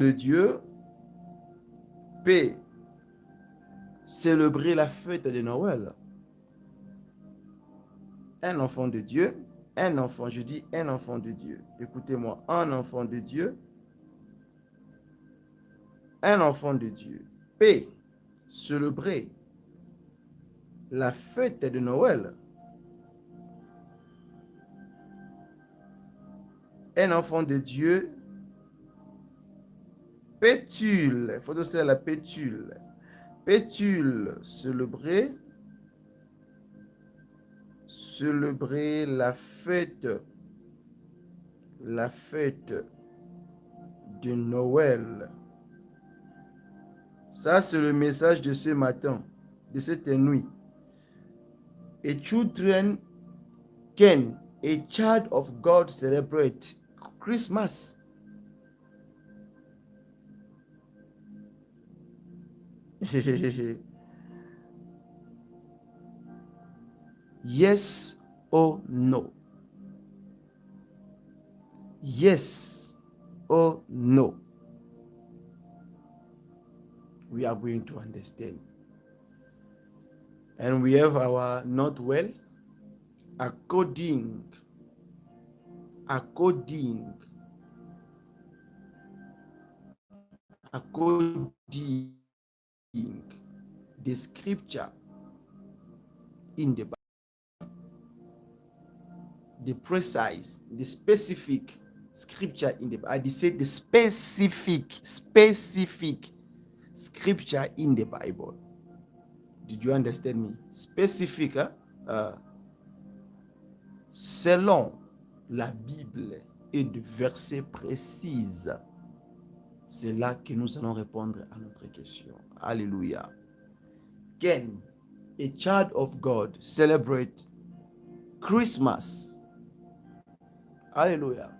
de Dieu. P. Célébrer la fête de Noël. Un enfant de Dieu, un enfant, je dis un enfant de Dieu. Écoutez-moi, un enfant de Dieu, un enfant de Dieu. P. Célébrer la fête de Noël. Un enfant de Dieu, pétule. Il faut aussi la pétule. Pétule, célébrer la fête de Noël. Ça, c'est le message de ce matin, de cette nuit. A children can, a child of God celebrate Christmas. Yes or no? Yes or no? We are going to understand. And we have our not well according the scripture in the Bible, the precise, the specific scripture in the Bible. I said the specific scripture in the Bible. Did you understand me? Specific, selon la Bible et de versets précises. C'est là que nous allons répondre à notre question. Alléluia. Can a child of God celebrate Christmas? Hallelujah.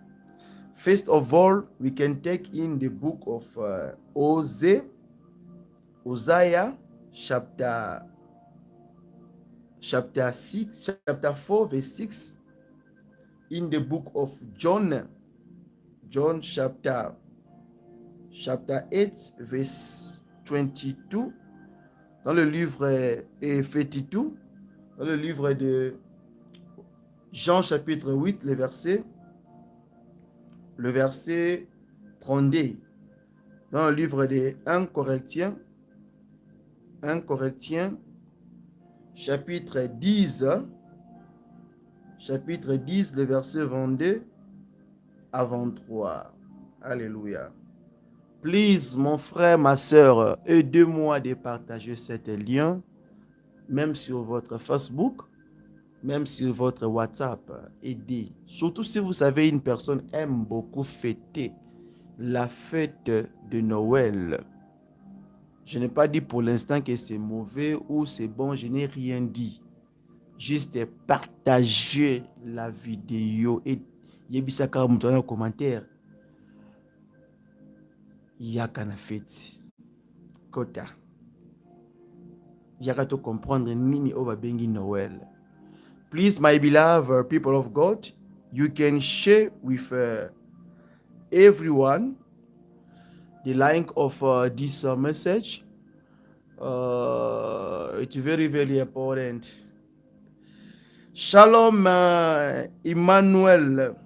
First of all, we can take in the book of Hosea, chapter 4, verse 6. In the book of John chapter 8, verse 22. Dans le livre 52, dans le livre de Jean chapitre 8, le verset 32. Dans le livre de 1 Corinthiens, chapitre 10, le verset 22 à 23. Alléluia. Please, mon frère, ma soeur, aidez-moi de partager cet lien, même sur votre Facebook, même sur votre WhatsApp. Aidez. Surtout si vous savez, une personne aime beaucoup fêter la fête de Noël. Je n'ai pas dit pour l'instant que c'est mauvais ou c'est bon, je n'ai rien dit. Juste partager la vidéo et yebisaka mutu na commentaire. Yaka na fête. Kota. Yaka to comprendre nini oba bengi Noël. Please, my beloved people of God, you can share with everyone the link of this message. It's very, very important. Shalom, Emmanuel.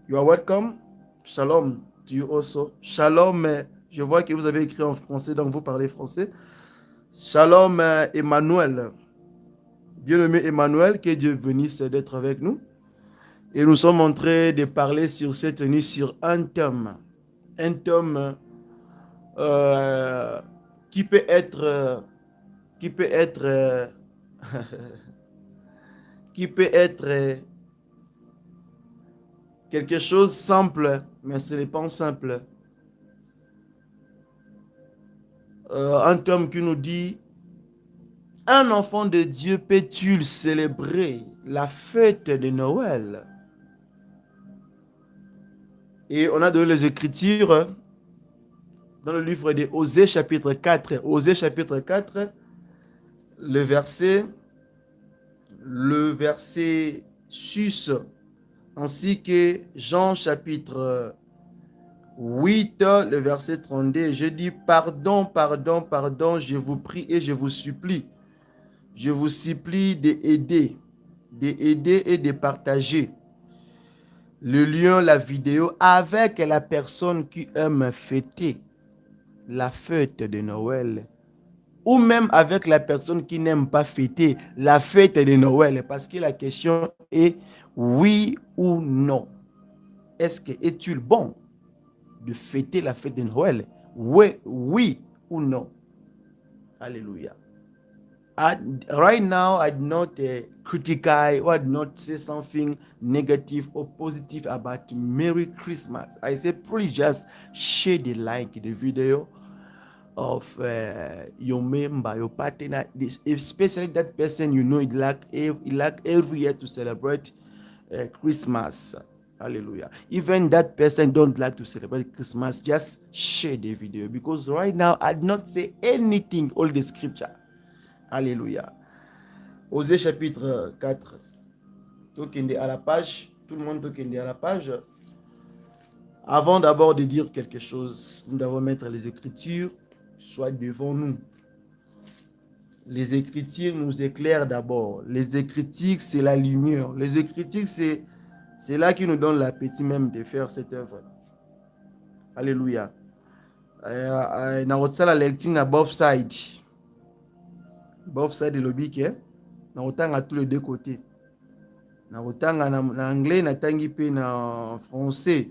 You are welcome. Shalom to you also. Shalom, je vois que vous avez écrit en français, donc vous parlez français. Shalom, Emmanuel. Bien-aimé Emmanuel, que Dieu bénisse d'être avec nous. Et nous sommes en train de parler sur cette nuit sur un thème qui peut être quelque chose de simple, mais ce n'est pas simple. Un thème qui nous dit: un enfant de Dieu peut-il célébrer la fête de Noël? Et on a donné les Écritures dans le livre de Osée chapitre 4. Osée chapitre 4, le verset 6, ainsi que Jean chapitre 8, le verset 32, je dis pardon, pardon, pardon, je vous prie et je vous supplie. Je vous supplie d'aider et de partager le lien, la vidéo avec la personne qui aime fêter la fête de Noël. Ou même avec la personne qui n'aime pas fêter la fête de Noël. Parce que la question est oui ou non. Est-il bon de fêter la fête de Noël? Oui, oui ou non. Alléluia. Right now, I do not criticize or do not say something negative or positive about Merry Christmas. I say, please just share the like the video of your member, your partner, especially that person you know he like every year to celebrate Christmas. Hallelujah. Even that person don't like to celebrate Christmas, just share the video because right now I did not say anything, all the scripture. Alléluia. Osée chapitre 4. Tokende à la page. Tout le monde tokende à la page. Avant d'abord de dire quelque chose, nous devons mettre les Écritures soit devant nous. Les Écritures nous éclairent d'abord. Les Écritures, c'est la lumière. Les Écritures, c'est là qui nous donne l'appétit même de faire cette œuvre. Alléluia. Dans la lecture, na both sides. Both sides de l'obique, na otanga tous les deux côtés. Na otanga na anglais, na tangi pe na français.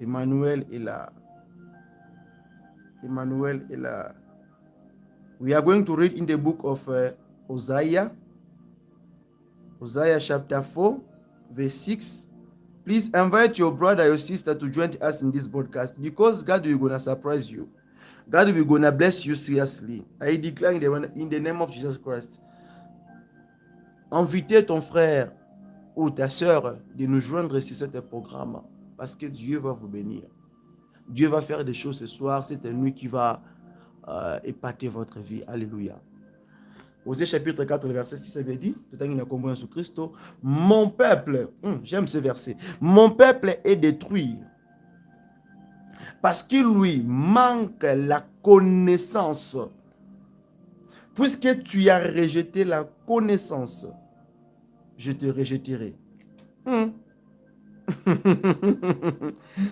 Emmanuel est là. Emmanuel est là. We are going to read in the book of Hosea. Hosea chapter 4, verse 6. Please invite your brother, your sister to join us in this broadcast because God will gonna surprise you. God will gonna bless you seriously. I declare in the name of Jesus Christ. Invitez ton frère ou ta soeur de nous joindre sur ce programme parce que Dieu va vous bénir. Dieu va faire des choses ce soir. C'est une nuit qui va épater votre vie. Alléluia. Osée chapitre 4, le verset 6 avait dit, mon peuple, j'aime ce verset, mon peuple est détruit parce qu'il lui manque la connaissance. Puisque tu as rejeté la connaissance, je te rejetterai.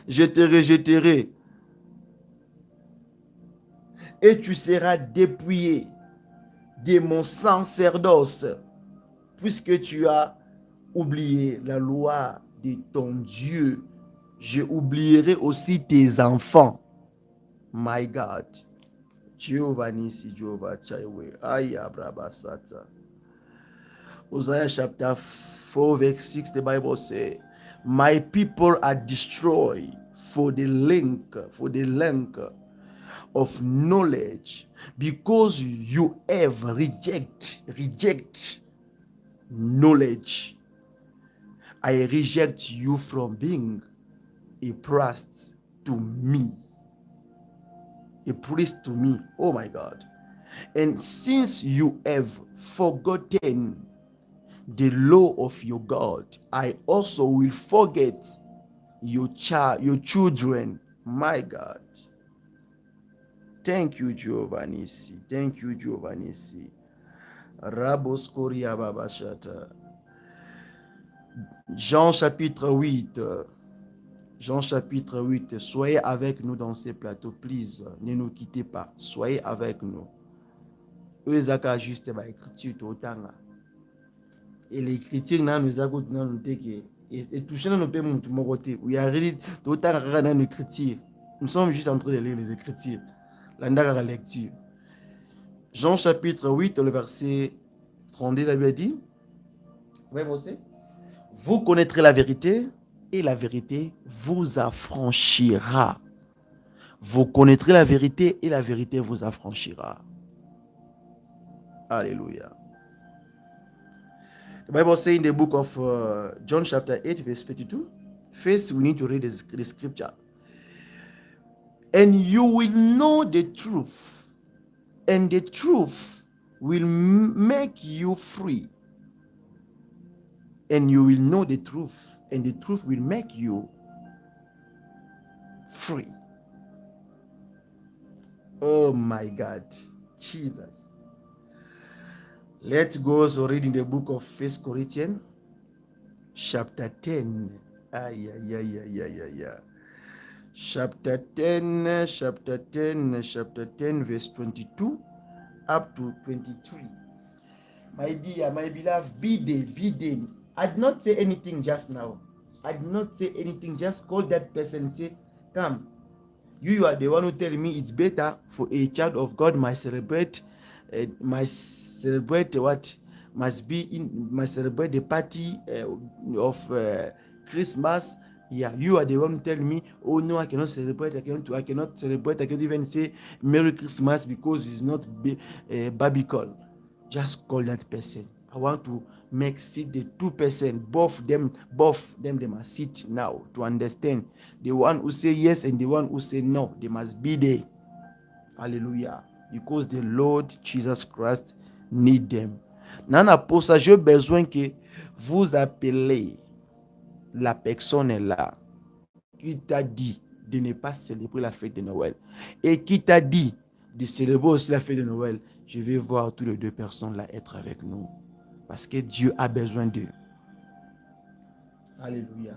Je te rejetterai. Et tu seras dépouillé de mon sacerdoce, puisque tu as oublié la loi de ton Dieu. Je oublierai aussi tes enfants. My God. Jehovah Nisi, Jehovah Chaiwe. Aya Brabasata. Hosea chapter 4, verse 6, the Bible says, my people are destroyed for the length of knowledge, because you have reject knowledge. I reject you from being a priest to me. A priest to me. Oh my God. And since you have forgotten the law of your God, I also will forget your children. My God. Thank you, Jehovah Nissi. Thank you, Jehovah Nissi. Rabos Koria Babashata. Jean chapitre 8. Jean chapitre 8. Soyez avec nous dans ces plateaux, please. Ne nous quittez pas. Soyez avec nous. Ezaka juste ba écriture totanga. Et l'écriture na nous a goûté nous teke et toucher nous pe mon mon côté. We are ready totanga na l'écriture. Nous sommes juste en train de lire les écritures. La lecture. Jean chapitre 8, le verset 32, il avait dit, vous connaîtrez la vérité et la vérité vous affranchira. Vous connaîtrez la vérité et la vérité vous affranchira. Alléluia. The Bible says in the book of John chapter 8, verse 52, first we need to read the scripture. And you will know the truth, and the truth will make you free. And you will know the truth, and the truth will make you free. Oh my God, Jesus. Let's go also read in the book of 1 Corinthians, chapter 10. Chapter 10, chapter 10, verse 22 up to 23. My dear, my beloved, be there. I did not say anything just now. I did not say anything. Just call that person and say, come. You are the one who tell me it's better for a child of God must celebrate what must celebrate the party of Christmas. Yeah, you are the one who tell me, oh no, I cannot celebrate. I cannot celebrate. I can't even say Merry Christmas because it's not biblical. Just call that person. I want to make sit the 2%, both them they must sit now to understand. The one who say yes and the one who say no, they must be there. Hallelujah. Because the Lord Jesus Christ need them. Nana, pour ça, j'ai besoin que vous appelez la personne là qui t'a dit de ne pas célébrer la fête de Noël et qui t'a dit de célébrer aussi la fête de Noël. Je vais voir toutes les deux personnes là être avec nous. Parce que Dieu a besoin d'eux. Alléluia.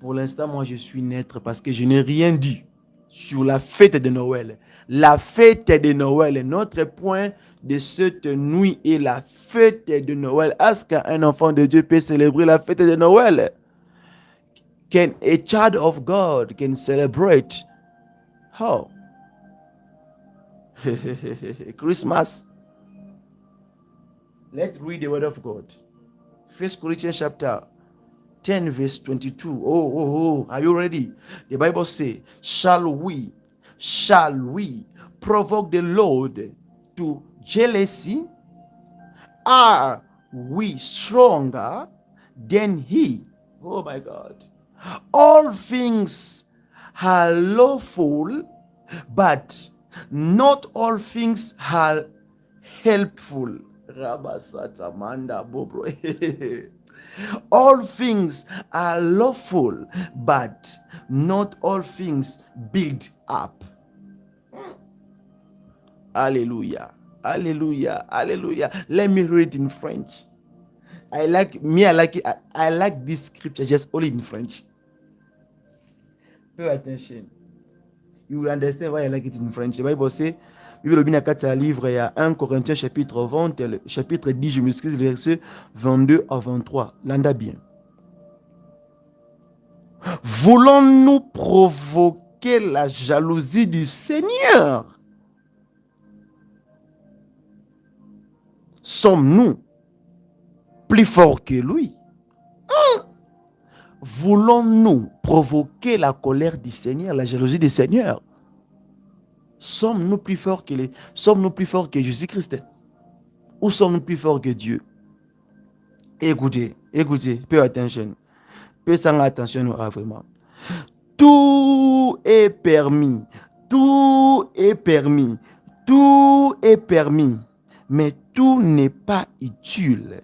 Pour l'instant, moi, je suis neutre parce que je n'ai rien dit sur la fête de Noël. La fête de Noël, notre point de cette nuit est la fête de Noël. Est-ce qu'un enfant de Dieu peut célébrer la fête de Noël? Can a child of God can celebrate? How? Christmas. Let's read the word of God. 1 Corinthians chapter 10 verse 22. Oh, are you ready? The Bible says, shall we provoke the Lord to jealousy? Are we stronger than he? Oh my God. All things are lawful, but not all things are helpful. All things are lawful, but not all things build up. Hallelujah. Hallelujah. Hallelujah. Let me read in French. I like it. I like this scripture just only in French. Pay attention. You will understand why I like it in French. The Bible says, Bible bien à livre il y a 1 Corinthiens chapitre 20, chapitre 10, je m'excuse, le verset 22 à 23. Landa bien. Voulons-nous provoquer la jalousie du Seigneur? Sommes-nous plus forts que lui? Voulons-nous provoquer la colère du Seigneur, la jalousie du Seigneur? Sommes-nous plus forts que Jésus-Christ? Ou sommes-nous plus forts que Dieu? Écoutez, pay attention. Pay attention vraiment. Tout est permis, mais tout n'est pas utile.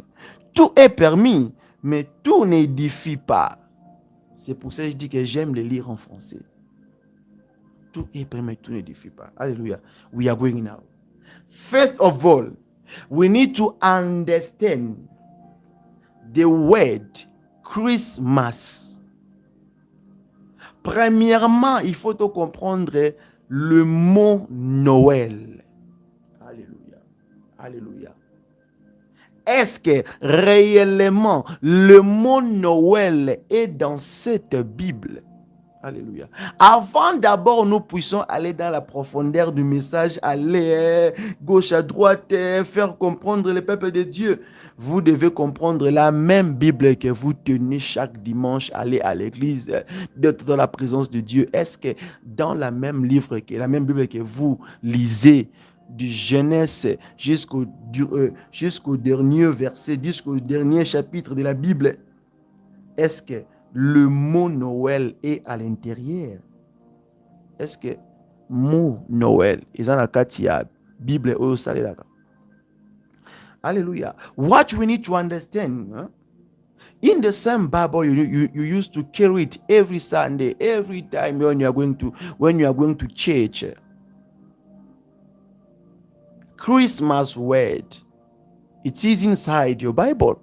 Tout est permis, mais tout n'édifie pas. C'est pour ça que je dis que j'aime le lire en français. Tout est permis, tout n'édifie pas. Alléluia. We are going now. First of all, we need to understand the word Christmas. Premièrement, il faut comprendre le mot Noël. Alléluia. Alléluia. Est-ce que réellement le mot Noël est dans cette Bible? Alléluia. Avant d'abord, nous puissions aller dans la profondeur du message, aller gauche à droite, faire comprendre le peuple de Dieu. Vous devez comprendre la même Bible que vous tenez chaque dimanche, aller à l'église, d'être dans la présence de Dieu. Est-ce que dans la même livre, la même Bible que vous lisez, du Genèse jusqu'au dernier verset, jusqu'au dernier chapitre de la Bible, est-ce que le mot Noël est à l'intérieur? Est-ce que mot Noël est dans la Bible ou Alléluia. What we need to understand, In the same Bible, you used to carry it every Sunday, every time when you are going to church. Christmas word, it is inside your Bible.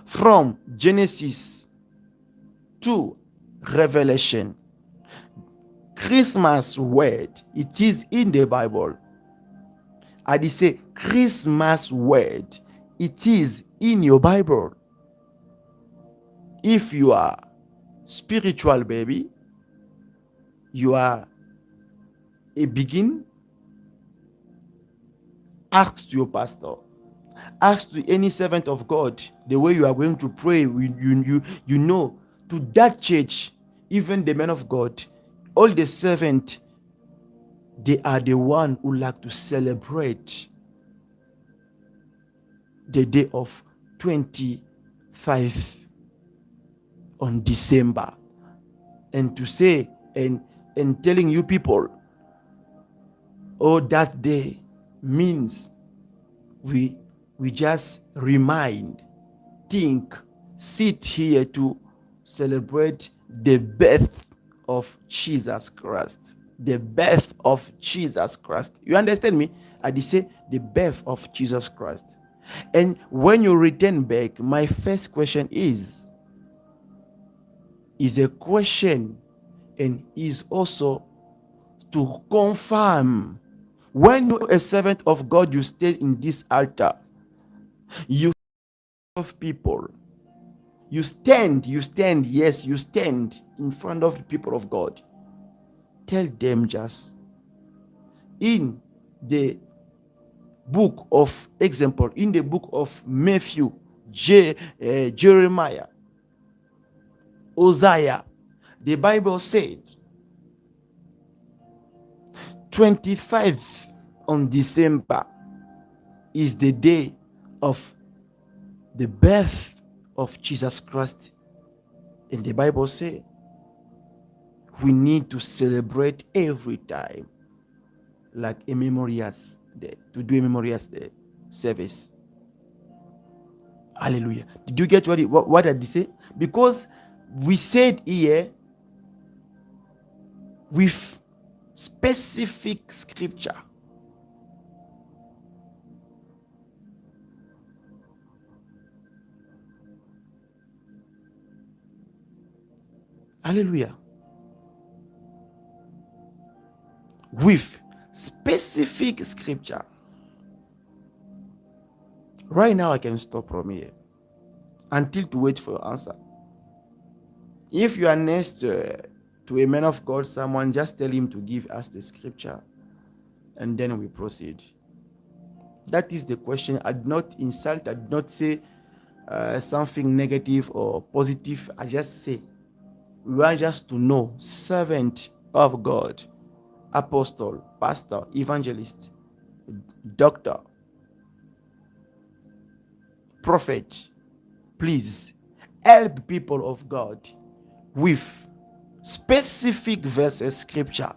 From Genesis to Revelation, Christmas word, it is in the Bible. I say Christmas word, it is in your Bible. If you are spiritual baby, you are a begin, ask to your pastor, ask to any servant of God the way you are going to pray. You know, to that church, even the men of God, all the servant, they are the one who like to celebrate the day of 25 on December, and to say and telling you people, oh, that day means we just remind, think, sit here to celebrate the birth of Jesus Christ. The birth of Jesus Christ. You understand me? I did say the birth of Jesus Christ. And when you return back, my first question is a question, and is also to confirm. When you're a servant of God, you stay in this altar, you serve people, you stand, yes, you stand in front of the people of God. Tell them just in the book of example, in the book of Matthew, Jeremiah, Hosea, the Bible said 25 on December is the day of the birth of Jesus Christ. And the Bible says we need to celebrate every time like a memorials day, to do a memorials day service. Hallelujah. Did you get what I did say? Because we said here with specific scripture. Hallelujah. With specific scripture. Right now I can stop from here until to wait for your answer. If you are next to a man of God, someone, just tell him to give us the scripture and then we proceed. That is the question. I did not insult, I did not say something negative or positive. I just say we want just to know, servant of God, apostle, pastor, evangelist, doctor, prophet, please help people of God with specific verses, scripture,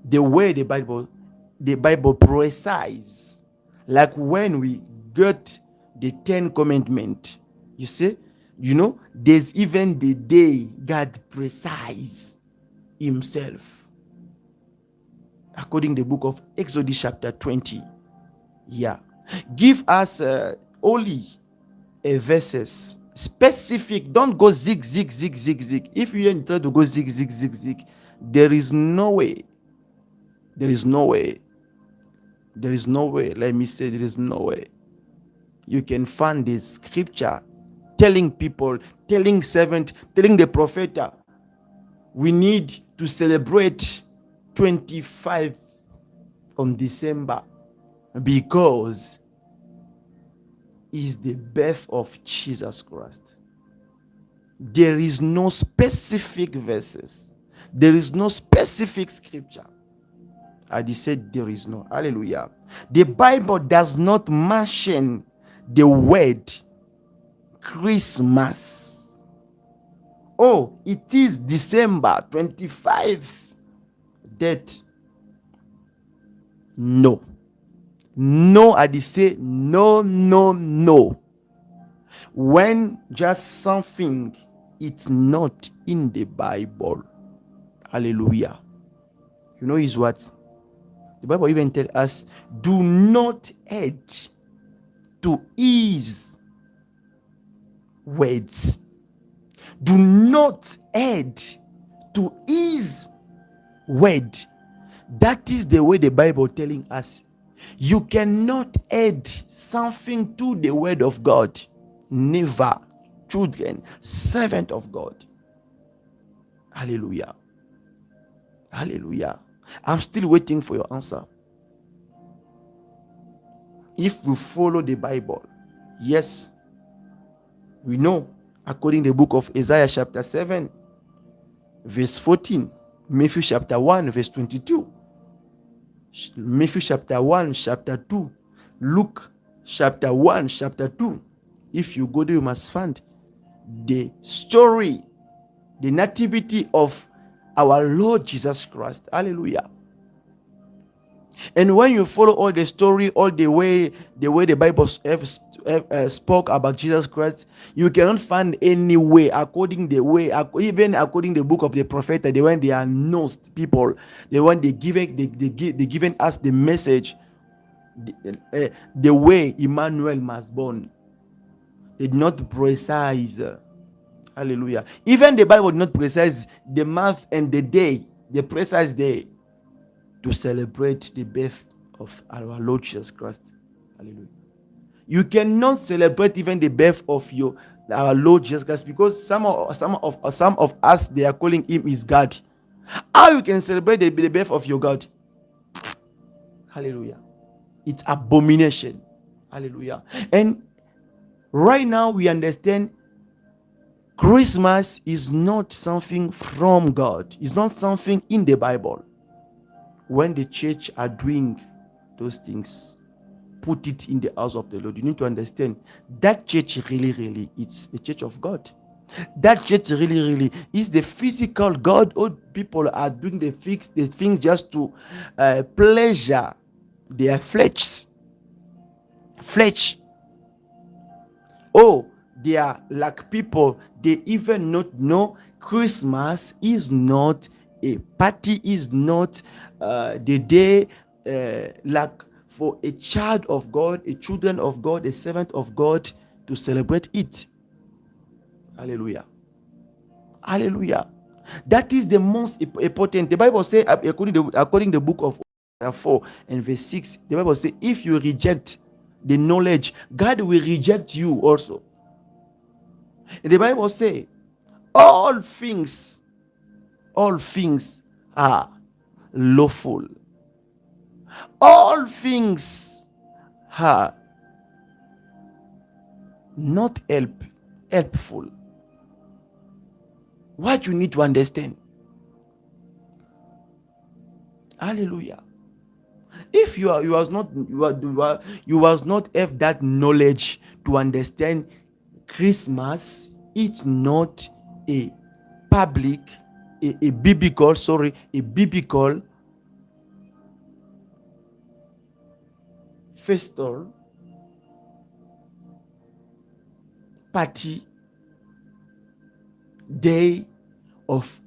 the way the Bible precise, like when we got the 10 commandments. You see, there's even the day God precise himself, according to the book of Exodus chapter 20. Yeah, give us only a verses specific. Don't go zig. If you try to go zig, there is no way. Let me say, there is no way you can find this scripture telling people, telling servant, telling the prophet, we need to celebrate 25 on December because is the birth of Jesus Christ. There is no specific verses. There is no specific scripture. I said there is no. Hallelujah. The Bible does not mention the word Christmas. Oh, it is December 25 date. No. No, I say no, no, no. When just something it's not in the Bible. Hallelujah. You know is what? The Bible even tells us, do not add to his words. Do not add to his word. That is the way the Bible telling us. You cannot add something to the word of God. Never. Children, servant of God. Hallelujah. Hallelujah. I'm still waiting for your answer. If we follow the Bible, yes, we know, according to the book of Isaiah chapter 7, verse 14, Matthew chapter 1, verse 22, Matthew chapter 1, chapter 2, Luke chapter 1, chapter 2. If you go there, you must find the story, the nativity of our Lord Jesus Christ. Hallelujah. And when you follow all the story, all the way the Bible spoke about Jesus Christ, you cannot find any way according even according the book of the prophet, the when they are announced people, the one they given us the message, the way Emmanuel must born. They did not precise. Hallelujah. Even the Bible did not precise the month and the day, the precise day to celebrate the birth of our Lord Jesus Christ. Hallelujah. You cannot celebrate even the birth of our Lord Jesus Christ, because some of us, they are calling him is God. How you can celebrate the birth of your God? Hallelujah. It's abomination. Hallelujah. And right now we understand Christmas is not something from God. It's not something in the Bible. When the church are doing those things, put it in the house of the Lord. You need to understand that church really, it's the church of God. That church really is the physical God. All people are doing the things just to pleasure their flesh. Oh, they are like people, they even not know Christmas is not a party, is not the day like for a child of God, a children of God, a servant of God to celebrate it. Hallelujah. Hallelujah. That is the most important. The Bible says, according to the book of 4 and verse 6, the Bible says, if you reject the knowledge, God will reject you also. And the Bible says, all things are lawful. All things are not helpful. What you need to understand. Hallelujah. If you was not have that knowledge to understand Christmas, it's not a public, a biblical festival, party, day of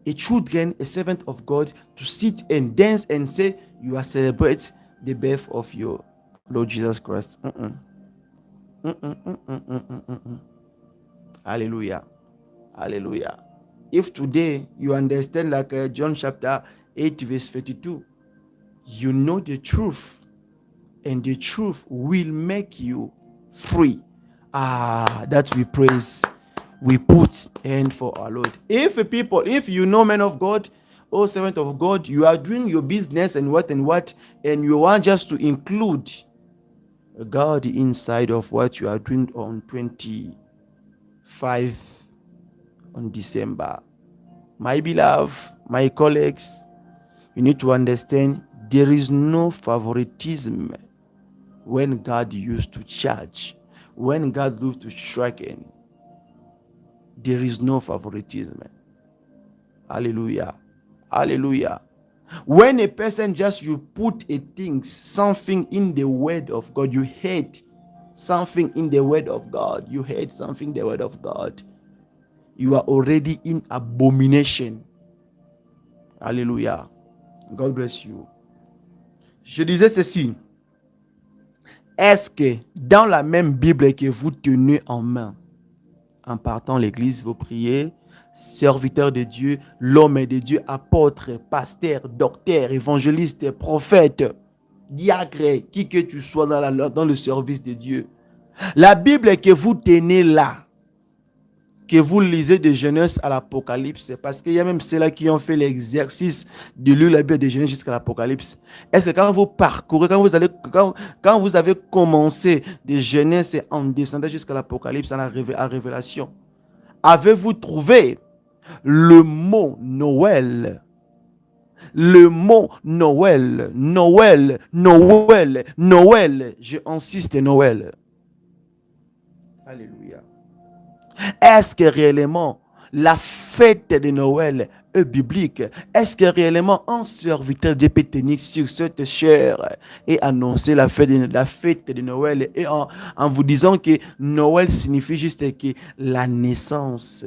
a children, a servant of God, to sit and dance and say you are celebrating the birth of your Lord Jesus Christ. Hallelujah. Hallelujah. If today you understand, like John chapter 8 verse 32, you know the truth, and the truth will make you free. That we praise, we put in for our Lord. If you know, men of God, oh servant of God, you are doing your business and what, and you want just to include God inside of what you are doing on 25 on December, my beloved, my colleagues, you need to understand there is no favoritism when God used to charge, when God used to strike in. There is no favoritism. Hallelujah. Hallelujah. When a person just you put a thing, something in the word of God, you hate something in the word of God, you hate something in the word of God, you are already in abomination. Alléluia. God bless you. Je disais ceci. Est-ce que dans la même Bible que vous tenez en main, en partant à l'église, vous priez, serviteur de Dieu, l'homme de Dieu, apôtre, pasteur, docteur, évangéliste, prophète, diacre, qui que tu sois dans le service de Dieu. La Bible que vous tenez là, que vous lisez de Genèse à l'Apocalypse, parce qu'il y a même ceux-là qui ont fait l'exercice de lire la Bible de Genèse jusqu'à l'Apocalypse. Est-ce que quand vous parcourez, quand vous avez commencé de Genèse et en descendant jusqu'à l'Apocalypse, à Révélation, avez-vous trouvé le mot Noël? Le mot Noël, Noël, Noël, Noël. Je insiste, Noël. Alléluia. Est-ce que réellement la fête de Noël est biblique? Est-ce que réellement un serviteur de peut tenir sur cette chair et annoncer la fête de Noël et en vous disant que Noël signifie juste que la naissance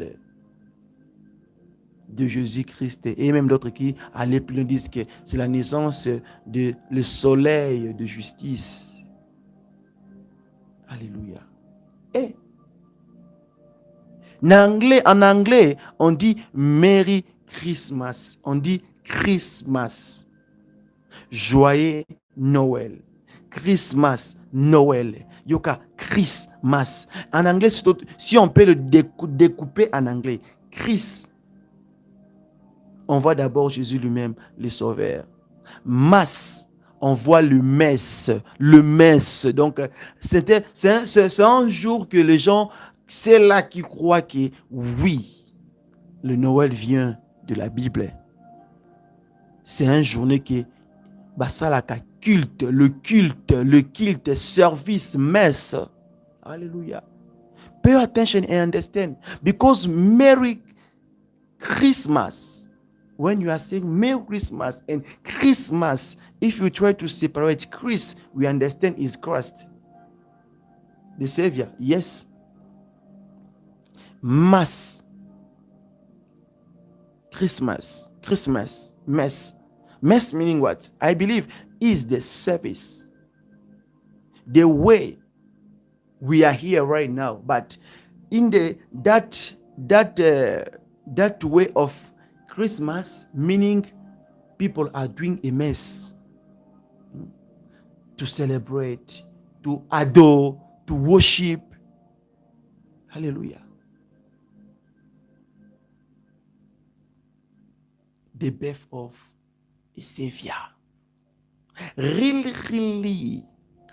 de Jésus-Christ, et même d'autres qui allaient plus loin disent que c'est la naissance de le soleil de justice. Alléluia. Et en anglais, on dit Merry Christmas. On dit Christmas. Joyeux Noël. Christmas, Noël. Yoka, Christmas. En anglais, si on peut le découper en anglais, Christ. On voit d'abord Jésus lui-même, le Sauveur. Mass, on voit le messe. Le messe. Donc, c'est un jour que les gens... C'est là qui croient que oui, le Noël vient de la Bible. C'est une journée qui basalaka culte, le culte, service, messe. Alléluia. Pay attention and understand. Because Merry Christmas, when you are saying Merry Christmas and Christmas, if you try to separate Christ, we understand is Christ. The Savior, yes. Mass, Christmas, mess. Mess meaning what? I believe is the service. The way we are here right now, but in that way of Christmas, meaning people are doing a mess to celebrate, to adore, to worship. Hallelujah. The birth of a Savior. Really,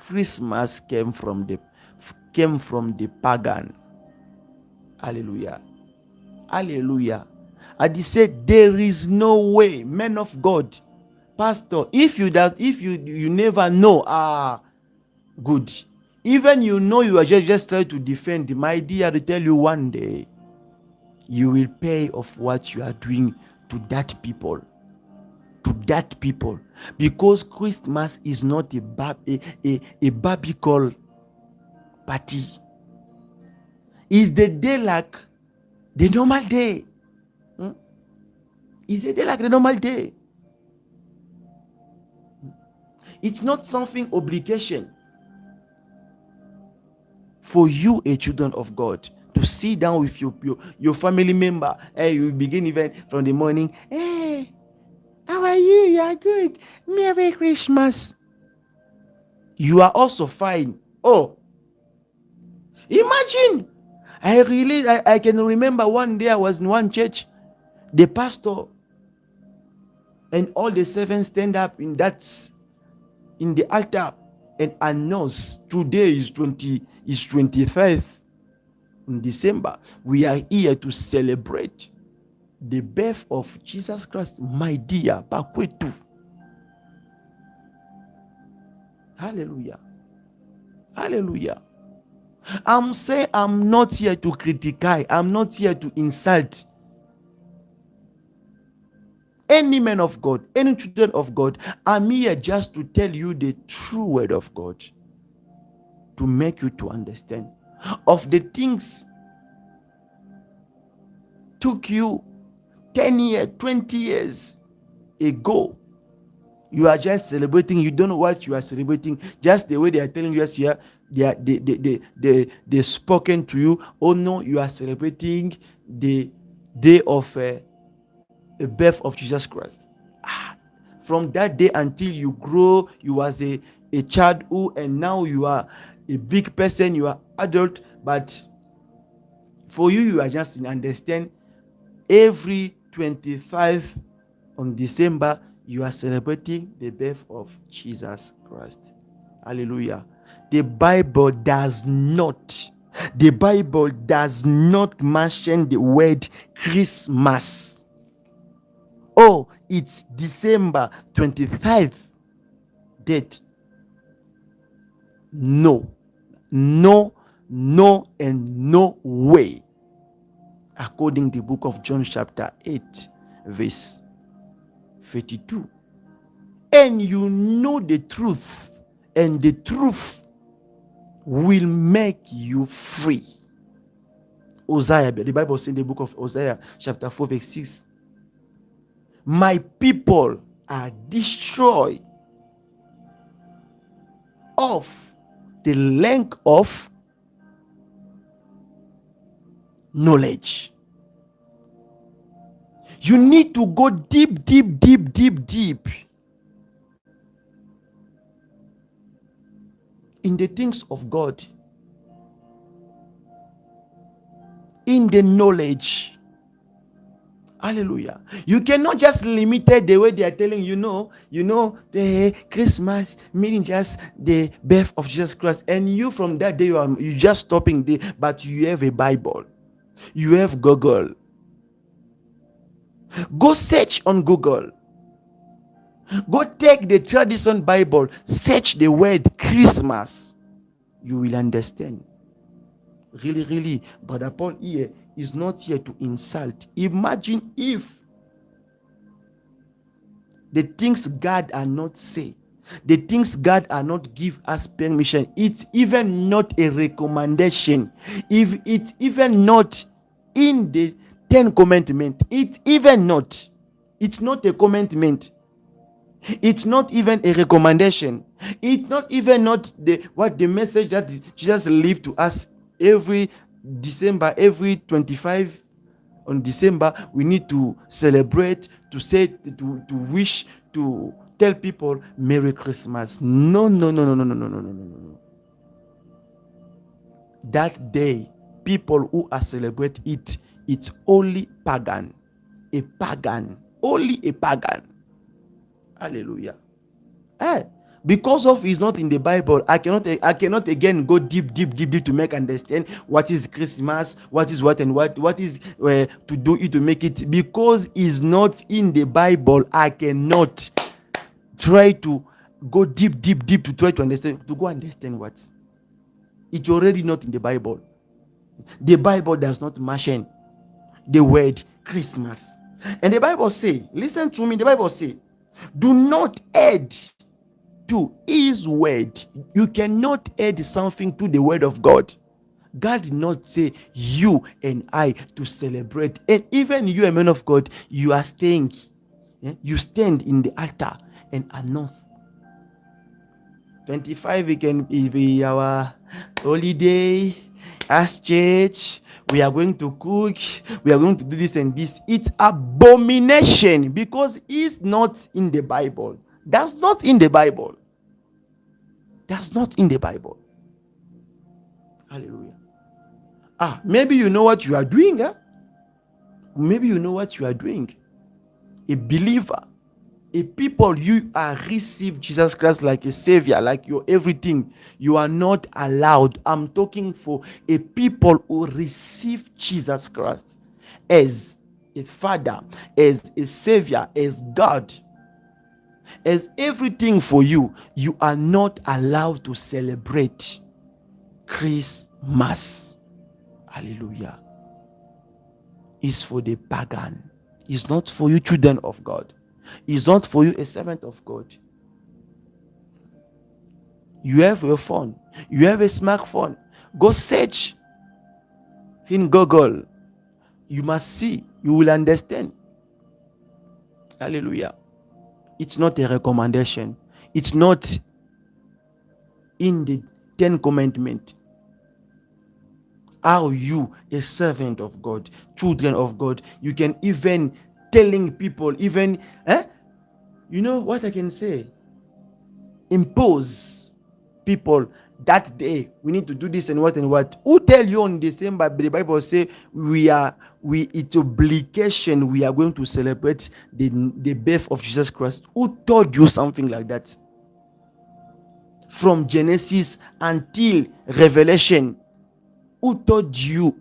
Christmas came from the pagan. Hallelujah. Hallelujah. And he said, there is no way, men of God, pastor, if you never know, good. Even you know you are just trying to defend, my dear, I tell you one day, you will pay of what you are doing to that people, because Christmas is not a biblical party. It's the day like the normal day. It's a day like the normal day. It's not something obligation for you, a children of God, to sit down with your family member. Hey, you begin even from the morning. Hey, how are you? You are good. Merry Christmas. You are also fine. Oh, imagine. I can remember one day I was in one church. The pastor and all the servants stand up in the altar and announce today is 25th in December. We are here to celebrate the birth of Jesus Christ, my dear. Pakwetu. Hallelujah. Hallelujah. I'm saying I'm not here to criticize. I'm not here to insult. any man of God, any children of God. I'm here just to tell you the true word of God, to make you to understand of the things took you 10 years, 20 years ago. You are just celebrating. You don't know what you are celebrating. Just the way they are telling you, yes, here, they spoken to you. Oh no, you are celebrating the day of the birth of Jesus Christ. From that day until you grow, you was a child who, and now you are a big person, you are adult. But for you, you are just in understand. Every 25 on December, you are celebrating the birth of Jesus Christ. Hallelujah. The Bible does not mention the word Christmas. Oh, it's December 25 date. No, and no way. According to the book of John chapter 8 verse 32. And you know the truth, and the truth will make you free. Hosea, the Bible says in the book of Hosea chapter 4 verse 6, my people are destroyed of the lack of knowledge. You need to go deep in the things of God, in the knowledge. Hallelujah. You cannot just limit it the way they are telling you, the Christmas meaning just the birth of Jesus Christ, and you from that day you just stopping there. But you have a Bible, you have Google. Go search on Google. Go take the tradition Bible, search the word Christmas. You will understand. Really, Brother Paul here is not here to insult. Imagine if the things God are not say, the things God are not give us permission, it's even not a recommendation. If it's even not in the 10 commandments, it's not a commandment. It's not even a recommendation. It's not even the message that Jesus leave to us every December, every 25 on December. We need to celebrate, to say, to wish, to tell people Merry Christmas. No. That day, people who are celebrate it, it's only pagan. Only a pagan. Hallelujah. Because of it's not in the Bible, I cannot again go deep to make understand what is Christmas, what is what, and what is to do it to make it. Because it's not in the Bible, I cannot try to go deep to try to understand, to go understand what. It's already not in the Bible. The Bible does not mention the word Christmas. And the Bible say, listen to me, the Bible say, do not add to his word. You cannot add something to the word of God. God did not say you and I to celebrate. And even you, a man of God, you are staying. You stand in the altar and announce. 25, it can be our holiday as church. We are going to cook. We are going to do this and this. It's abomination because it's not in the Bible. That's not in the Bible. That's not in the Bible. Hallelujah. Maybe you know what you are doing. Maybe you know what you are doing. A believer, a people, you are receive Jesus Christ like a savior, like your everything. You are not allowed. I'm talking for a people who receive Jesus Christ as a father, as a savior, as God, as everything for you. You are not allowed to celebrate Christmas. Hallelujah. It's for the pagan. It's not for you children of God. is not for you a servant of God. You have a phone. You have a smartphone. Go search in Google. You must see. You will understand. Hallelujah. It's not a recommendation. It's not in the 10 Commandments. Are you a servant of God? Children of God? You can even telling people, even, you know what I can say? Impose people that day we need to do this and what and what. Who tell you on December? The Bible say it's obligation. We are going to celebrate the birth of Jesus Christ. Who told you something like that? From Genesis until Revelation, who told you?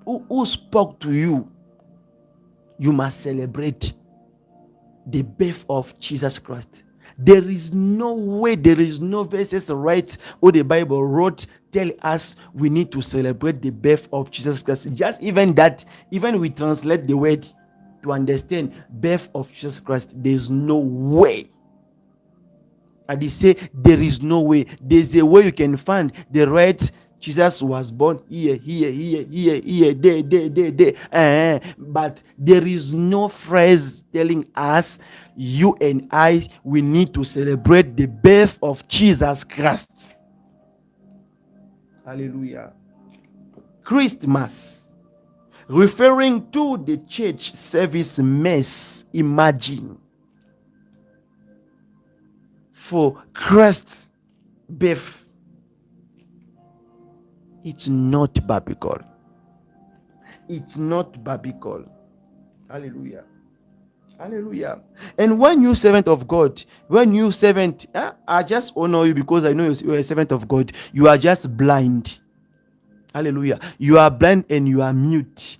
Who spoke to you? You must celebrate the birth of Jesus Christ. There is no way, there is no verses right or the Bible wrote tell us we need to celebrate the birth of Jesus Christ. Just even that, even we translate the word to understand birth of Jesus Christ, there's no way. And they say there is no way. There's a way you can find the right. Jesus was born here, there. But there is no phrase telling us, you and I, we need to celebrate the birth of Jesus Christ. Hallelujah. Christmas, referring to the church service mass, imagine, for Christ's birth. It's not biblical. It's not biblical. Hallelujah. Hallelujah. And when you servant of God, I just honor you because I know you're a servant of God. You are just blind. Hallelujah. You are blind and you are mute.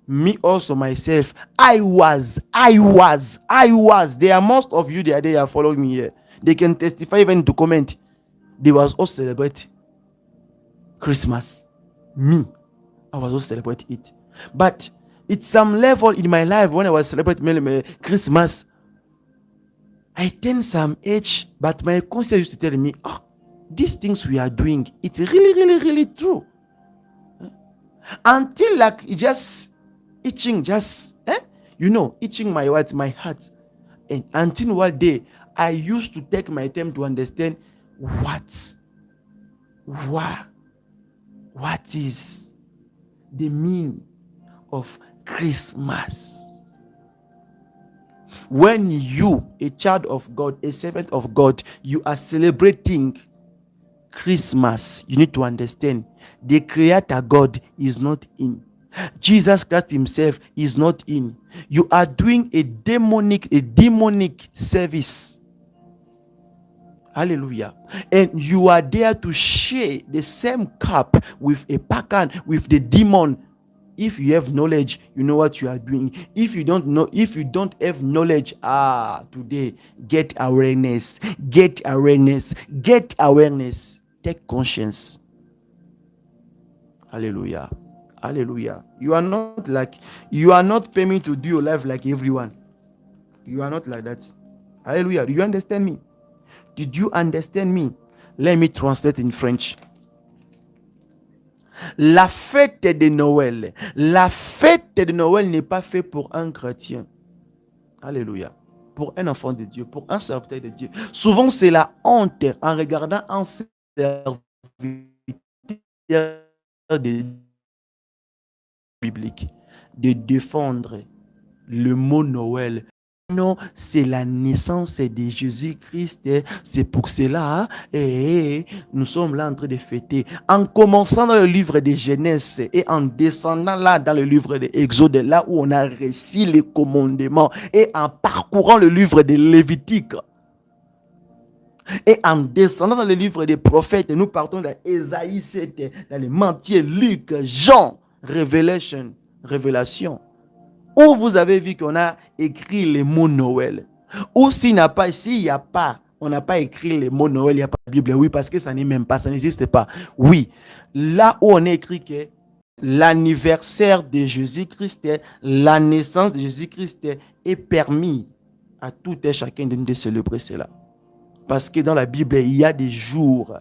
Me also myself, I was. There are most of you they are following me here. They can testify even to comment. They was all celebrate Christmas. Me, I was also celebrate it. But it's some level in my life when I was celebrating Christmas, I turned some age, but my conscience used to tell me, these things we are doing, it's really true. Until like it just itching, itching my heart. And until one day, I used to take my time to understand what is the meaning of Christmas. When you, a child of God, a servant of God, you are celebrating Christmas, you need to understand the Creator God is not in. Jesus Christ himself is not in. You are doing a demonic service. Hallelujah. And you are there to share the same cup with a pagan, with the demon. If you have knowledge, you know what you are doing. If you don't know, if you don't have knowledge, today, get awareness. Take conscience. Hallelujah. Hallelujah. You are not paying me to do your life like everyone. You are not like that. Hallelujah. Do you understand me? Did you understand me? Let me translate in French. La fête de Noël. La fête de Noël n'est pas faite pour un chrétien. Alléluia. Pour un enfant de Dieu, pour un serviteur de Dieu. Souvent, c'est la honte en regardant un serviteur de biblique de défendre le mot Noël. Non, c'est la naissance de Jésus-Christ. C'est pour cela et nous sommes là en train de fêter. En commençant dans le livre de Genèse et en descendant là dans le livre de Exode, là où on a récit les commandements, et en parcourant le livre de Lévitique, et en descendant dans le livre des prophètes, nous partons dans Ésaïe 7, dans les Matthieu, Luc, Jean, Révélation. Où vous avez vu qu'on a écrit les mots Noël. Ou s'il n'y a pas, on n'a pas écrit les mots Noël, il n'y a pas de Bible. Oui, parce que ça n'est même pas, ça n'existe pas. Oui, là où on a écrit que l'anniversaire de Jésus-Christ, la naissance de Jésus-Christ est permis à tout et chacun de nous de célébrer cela. Parce que dans la Bible, il y a des jours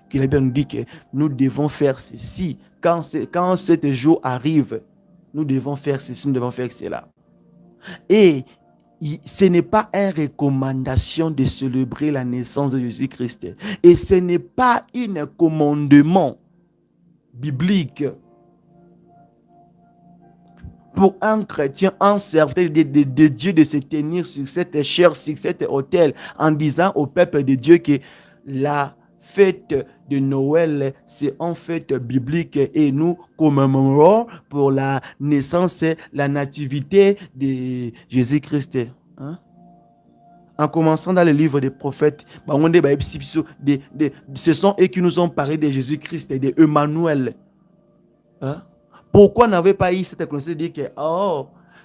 que la Bible nous dit que nous devons faire ceci. Quand ce jour arrive, nous devons faire ceci, nous devons faire cela. Et ce n'est pas une recommandation de célébrer la naissance de Jésus-Christ. Et ce n'est pas un commandement biblique pour un chrétien, un serviteur de Dieu, de se tenir sur cette chaire, sur cet autel, en disant au peuple de Dieu que la fête de Noël, c'est en fête biblique et nous commémorons pour la naissance, la nativité de Jésus-Christ. Hein? En commençant dans le livre des prophètes, ce sont eux qui nous ont parlé de Jésus-Christ et de Emmanuel. Hein? Pourquoi n'avez pas eu cette connaissance de dire que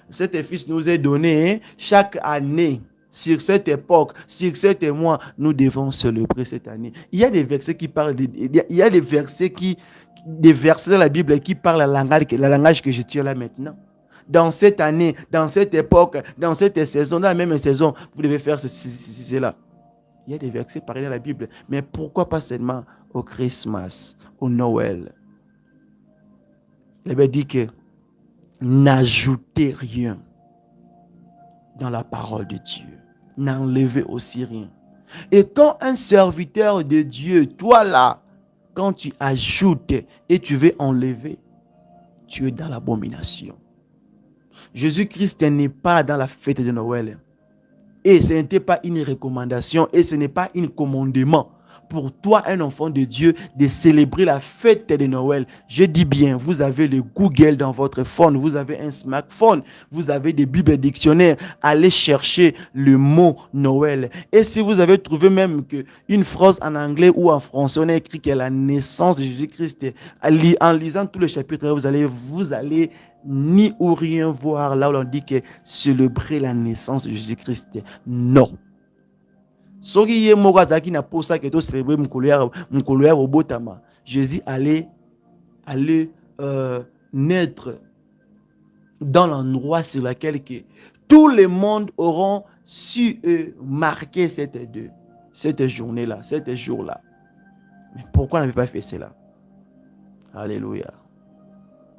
cet fils nous est donné chaque année, sur cette époque, sur 7 mois, nous devons célébrer cette année. Il y a des versets qui parlent, il y a des versets de la Bible qui parlent la langage que je tire là maintenant. Dans cette année, dans cette époque, dans cette saison, dans la même saison, vous devez faire cela. Il y a des versets pareils dans la Bible. Mais pourquoi pas seulement au Christmas, au Noël? La Bible dit que n'ajoutez rien dans la parole de Dieu. N'enlevez aussi rien. Et quand un serviteur de Dieu, toi là, quand tu ajoutes et tu veux enlever, tu es dans l'abomination. Jésus-Christ n'est pas dans la fête de Noël. Et ce n'était pas une recommandation et ce n'est pas un commandement pour toi, un enfant de Dieu, de célébrer la fête de Noël. Je dis bien, vous avez le Google dans votre phone, vous avez un smartphone, vous avez des Bibles dictionnaires. Allez chercher le mot Noël. Et si vous avez trouvé même une phrase en anglais ou en français, on a écrit que la naissance de Jésus-Christ, en lisant tout le chapitre, vous allez ni ou rien voir là où on dit que célébrer la naissance de Jésus-Christ. Non. Jésus allait naître dans l'endroit sur lequel tout le monde auront su marquer cette journée-là, cet jour-là. Mais pourquoi on n'avait pas fait cela? Alléluia.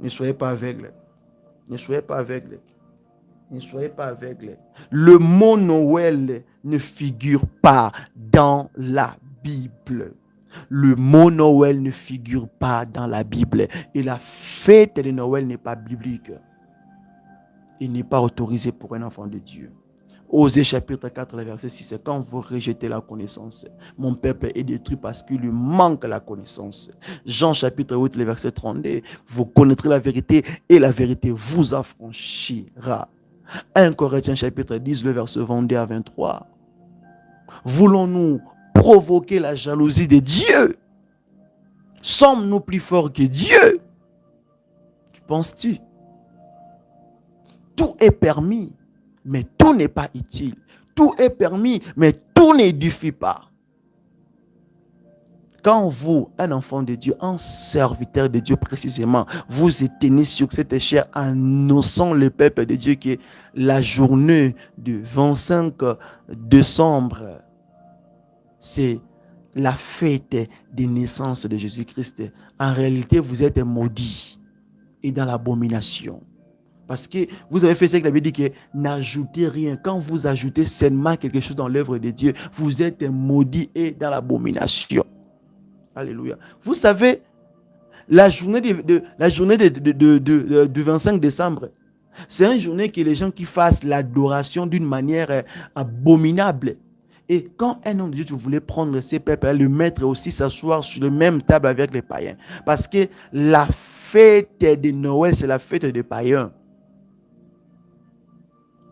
Ne soyez pas aveugles. Ne soyez pas aveugles. Ne soyez pas aveugles. Le mot Noël ne figure pas dans la Bible. Le mot Noël ne figure pas dans la Bible. Et la fête de Noël n'est pas biblique. Il n'est pas autorisé pour un enfant de Dieu. Osée chapitre 4, verset 6. Quand vous rejetez la connaissance, mon peuple est détruit parce qu'il lui manque la connaissance. Jean chapitre 8, verset 32. Vous connaîtrez la vérité et la vérité vous affranchira. 1 Corinthiens chapitre 10, le verset 22 à 23. Voulons-nous provoquer la jalousie de Dieu? Sommes-nous plus forts que Dieu? Tu penses-tu? Tout est permis, mais tout n'est pas utile. Tout est permis, mais tout n'édifie pas. Quand vous, un enfant de Dieu, un serviteur de Dieu précisément, vous éteignez sur cette chair en annonçant le peuple de Dieu que la journée du 25 décembre, c'est la fête de naissance de Jésus-Christ. En réalité, vous êtes maudits et dans l'abomination. Parce que vous avez fait ce que la Bible dit que n'ajoutez rien. Quand vous ajoutez seulement quelque chose dans l'œuvre de Dieu, vous êtes maudits et dans l'abomination. Alléluia. Vous savez, la journée du 25 décembre, c'est une journée que les gens qui fassent l'adoration d'une manière abominable. Et quand un homme de Dieu voulait prendre ses peuples, le mettre aussi s'asseoir sur la même table avec les païens. Parce que la fête de Noël, c'est la fête des païens.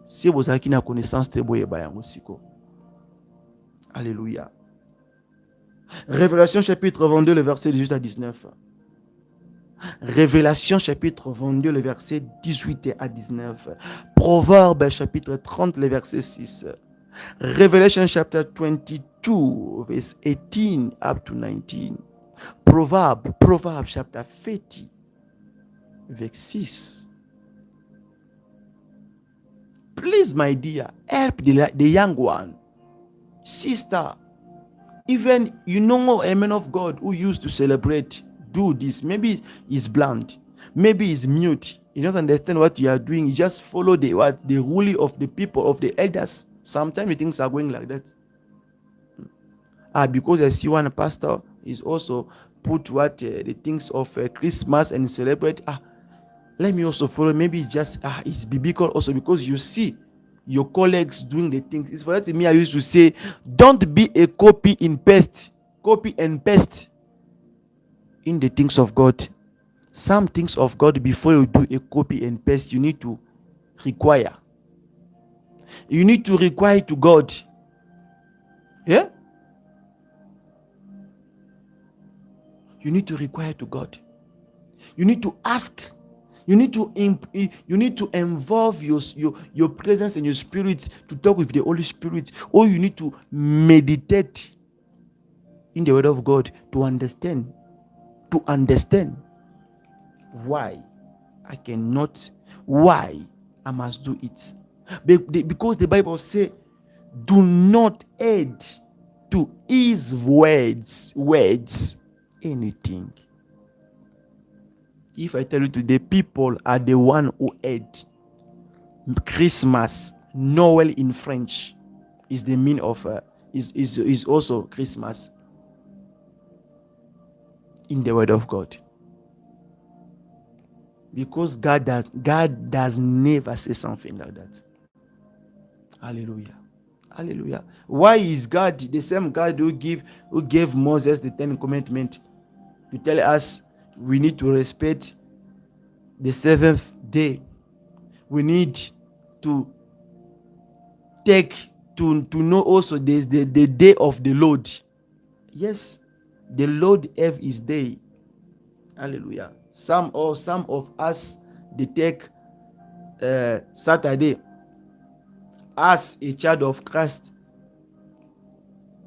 Si vous avez une connaissance, c'est bon, aussi. Alléluia. Révélation chapitre 22, le verset 18 à 19. Révélation chapitre 22, le verset 18 à 19. Proverbe chapitre 30, le verset 6. Revelation chapter 22, verse 18 up to 19. Proverbe chapter 30, verse 6. Please, my dear, help the young one. Sister, even a man of God who used to celebrate, do this. Maybe he's blind, maybe he's mute, he doesn't understand what you are doing. You just follow the ruling of the people, of the elders. Sometimes things are going like that. Because I see one pastor is also put the things of Christmas and celebrate. Let me also follow. Maybe it's just it's biblical also, because you see your colleagues doing the things. It's for that me I used to say, don't be a copy and paste in the things of God. Some things of God, before you do a copy and paste, you need to require. You need to require to God. Yeah? You need to require to God. You need to ask. You need to involve your presence and your spirit to talk with the Holy Spirit. Or you need to meditate in the Word of God to understand why I cannot, why I must do it. Because the Bible says, do not add to his words anything. If I tell you today, people are the one who add Christmas, Noel in French is the meaning of is also Christmas in the Word of God. Because God does never say something like that. Hallelujah. Hallelujah. Why is God the same God who gave Moses the 10 Commandments to tell us we need to respect the seventh day? We need to know also there's the day of the Lord. Yes, the Lord have his day. Hallelujah. Some of us, they take Saturday. As a child of Christ,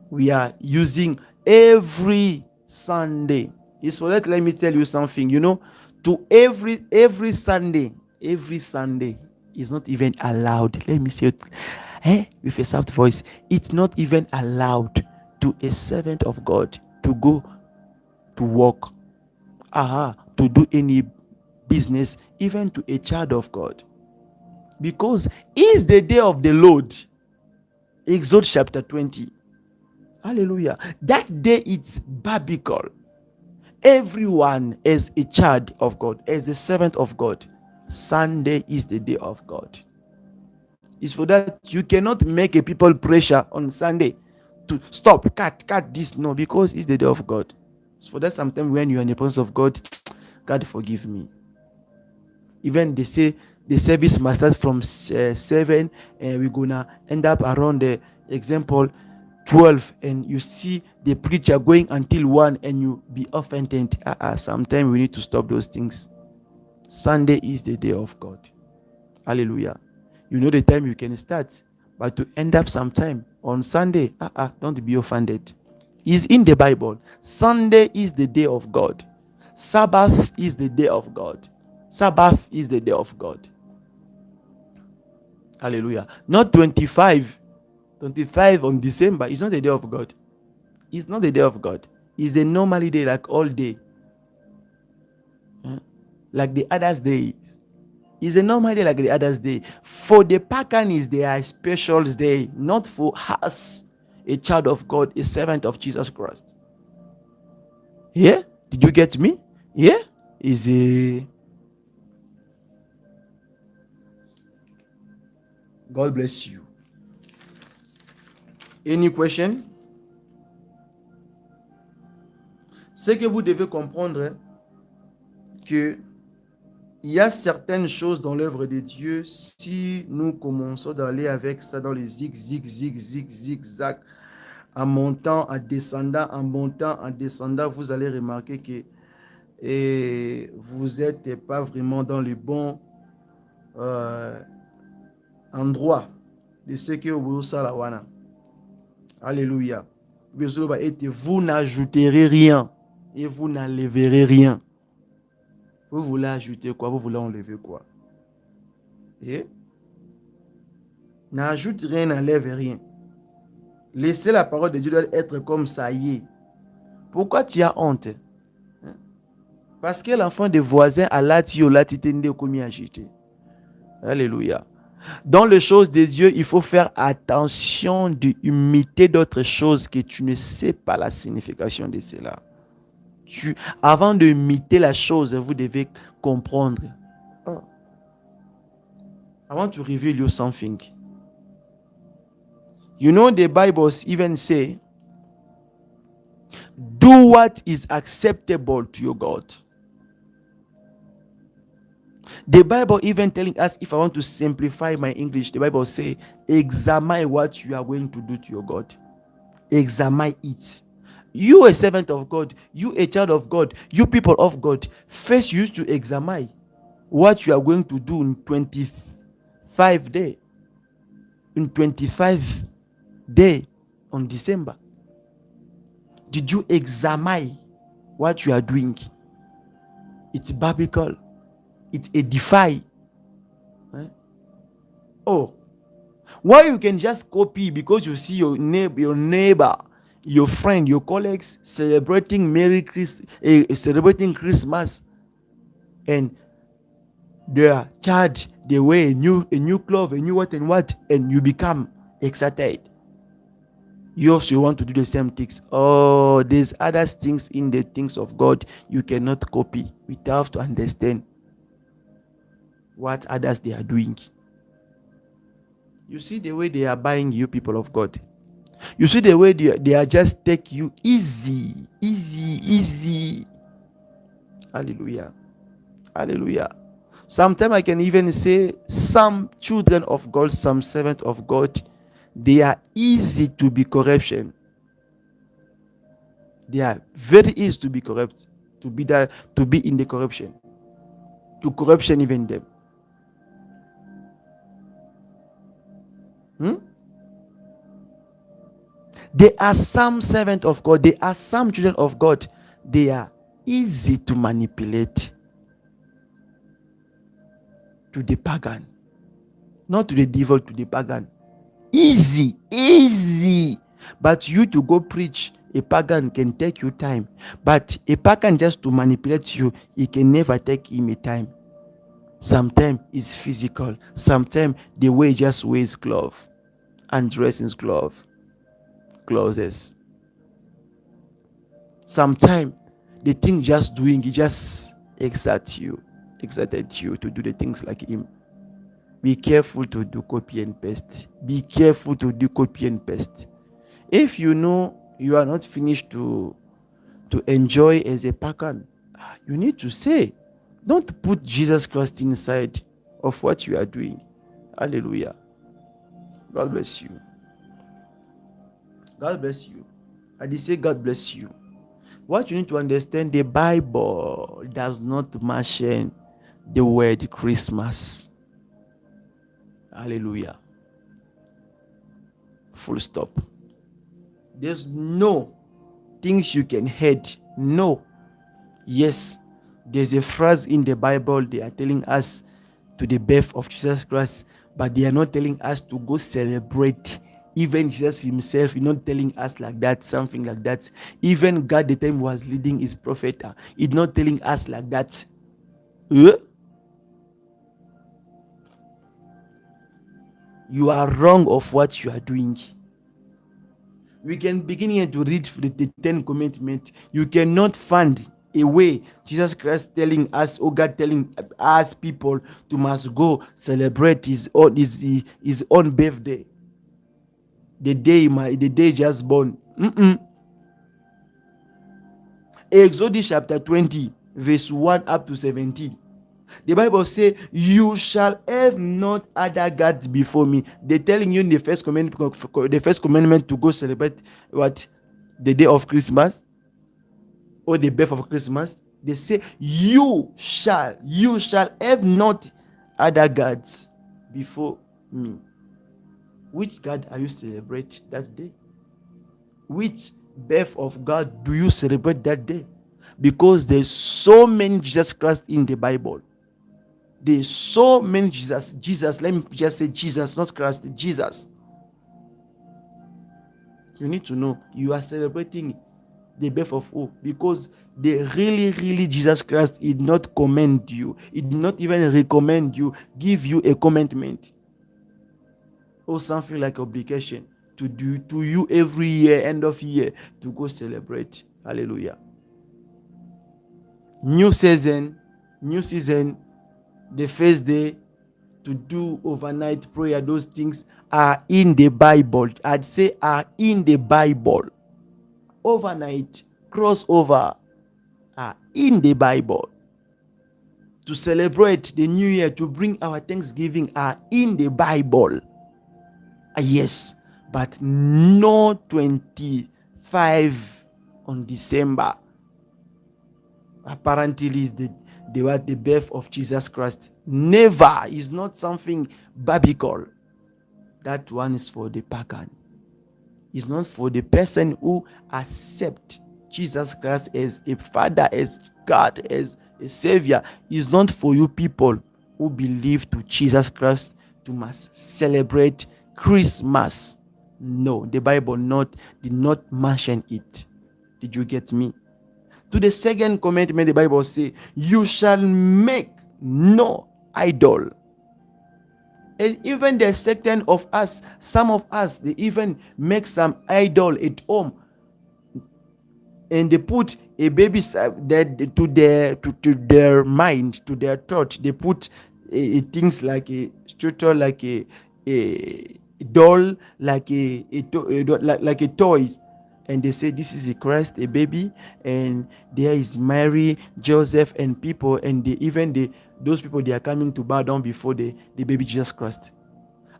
we are using every Sunday. It's for that, let me tell you something. To every Sunday is not even allowed. Let me say it with a soft voice. It's not even allowed to a servant of God to go to work, to do any business, even to a child of God. Because it's the day of the Lord. Exodus chapter 20. Hallelujah. That day it's biblical. Everyone is a child of God, as a servant of God. Sunday is the day of God. It's for that you cannot make a people pressure on Sunday to stop, cut this. No, because it's the day of God. It's for that sometimes when you're in the presence of God, God forgive me. Even they say the service must start from 7 and we're gonna end up around the example 12, and you see the preacher going until 1 and you be offended. Sometimes we need to stop those things. Sunday is the day of God. Hallelujah. You know the time you can start, but to end up sometime on Sunday, don't be offended. It's in the Bible. Sunday is the day of God. Sabbath is the day of God. Sabbath is the day of God. Hallelujah. Not 25 on December. It's not the day of God. It's not the day of God. It's the normal day, like all day. Like the others days. It's a normal day like the others day. For the pagan is their special day. Not for us, a child of God, a servant of Jesus Christ. Yeah? Did you get me? Yeah? Is a... God bless you. Any question? C'est que vous devez comprendre que il y a certaines choses dans l'œuvre de Dieu, si nous commençons d'aller avec ça dans les zigzag, en montant, en descendant, en montant, en descendant, vous allez remarquer que vous n'êtes pas vraiment dans le bon endroit de ce que vous savez. Alléluia. Vous n'ajouterez rien et vous n'enlèverez rien. Vous voulez ajouter quoi? Vous voulez enlever quoi? Et N'ajoute rien, n'enlève rien. Laissez la parole de Dieu doit être comme ça y est. Pourquoi tu as honte? Parce que l'enfant des voisins a lati au lati tende komi agité. Alléluia. Dans les choses de Dieu, il faut faire attention d'imiter d'autres choses que tu ne sais pas la signification de cela. Avant d'imiter la chose, vous devez comprendre. Oh. I want to reveal you something. You know the Bible even say, do what is acceptable to your God. The Bible even telling us, if I want to simplify my English, the Bible say, examine what you are going to do to your God. Examine it. You a servant of God, you a child of God, you people of God, first you used to examine what you are going to do in 25 days. In 25 days on December. Did you examine what you are doing? It's biblical. It edify. Oh, why you can just copy because you see your neighbor, your friend, your colleagues celebrating celebrating Christmas, and their child they wear a new clothes, a new what and what, and you become excited. You also want to do the same things. Oh, there's other things in the things of God you cannot copy. We have to understand what others they are doing. You see the way they are buying you, people of God. You see the way they are just take you easy. Hallelujah. Hallelujah. Sometimes I can even say some children of God, some servants of God, they are easy to be corruption. They are very easy to be corrupt, to be in the corruption, to corruption even them. There are some servants of God, there are some children of God, they are easy to manipulate to the pagan, not to the devil, to the pagan. Easy. But you to go preach, a pagan can take you time. But a pagan just to manipulate you, he can never take him a time. Sometimes it's physical. Sometimes the way he just wears glove and dresses clothes. Sometimes the thing just doing, he just excited you to do the things like him. Be careful to do copy and paste. Be careful to do copy and paste. If you know you are not finished to enjoy as a pagan, you need to say, don't put Jesus Christ inside of what you are doing. Hallelujah. God bless you. God bless you. I did say God bless you. What you need to understand, the Bible does not mention the word Christmas. Hallelujah. Full stop. There's no things you can hate. No. Yes, there's a phrase in the Bible they are telling us to the birth of Jesus Christ, but they are not telling us to go celebrate. Even Jesus himself is not telling us like that, something like that. Even God, the time was leading his prophet, is not telling us like that. You are wrong of what you are doing. We can begin here to read the 10 Commandments. You cannot find a way Jesus Christ telling us, or God telling us people to must go celebrate his own birthday. The day just born. Exodus chapter 20, verse 1 up to 17. The Bible says, you shall have not other gods before me. They're telling you in the first commandment to go celebrate what? The day of Christmas or the birth of Christmas. They say, you shall have not other gods before me. Which God are you celebrate that day? Which birth of God do you celebrate that day? Because there's so many Jesus Christ in the Bible. There's so many Jesus. Let me just say Jesus, not Christ. Jesus. You need to know you are celebrating the birth of who? Because the really Jesus Christ did not commend you. It did not even recommend you, give you a commandment or something like obligation to do to you every year, end of year, to go celebrate. Hallelujah. New season, the first day, to do overnight prayer. Those things are in the Bible. I'd say are in the Bible. Overnight, crossover are in the Bible. To celebrate the new year, to bring our thanksgiving are in the Bible. Yes, but no 25 on December. Apparently is the birth of Jesus Christ. Never. Is not something biblical. That one is for the pagan. It's not for the person who accepts Jesus Christ as a father, as God, as a savior. It's not for you people who believe to Jesus Christ to must celebrate Christmas. No, the Bible did not mention it. Did you get me? To the second commandment, the Bible says, you shall make no idol. And even the second of us, some of us, they even make some idol at home, and they put a baby to their mind, to their thought. They put things like a structure, like a doll, like a toys, and they say this is a Christ, a baby, and there is Mary, Joseph, and people, and those people, they are coming to bow down before the baby Jesus Christ.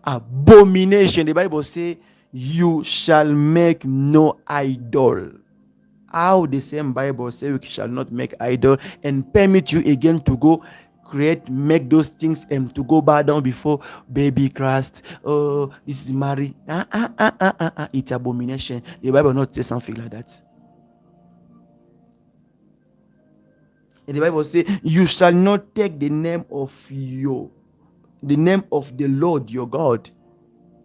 Abomination. The Bible say you shall make no idol. How the same Bible say you shall not make idol and permit you again to go make those things and to go bow down before baby Christ? Oh, this is Mary. It's abomination. The Bible not say something like that. And the Bible say you shall not take the name of the Lord your God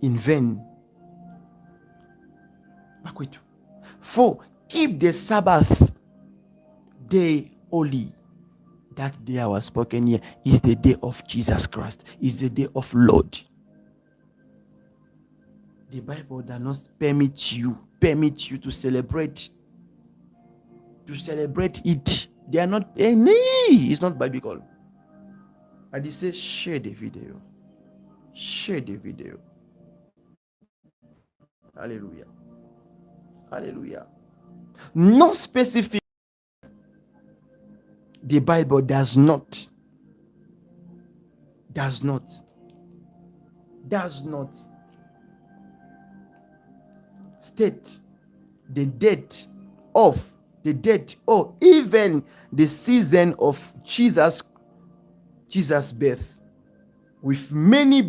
in vain. For keep the Sabbath day holy. That day I was spoken here is the day of Jesus Christ, is the day of Lord. The Bible does not permit you to celebrate it. They are not any. It's not biblical. I did say share the video. Hallelujah. No specific. The Bible does not state the date or even the season of Jesus' birth, with many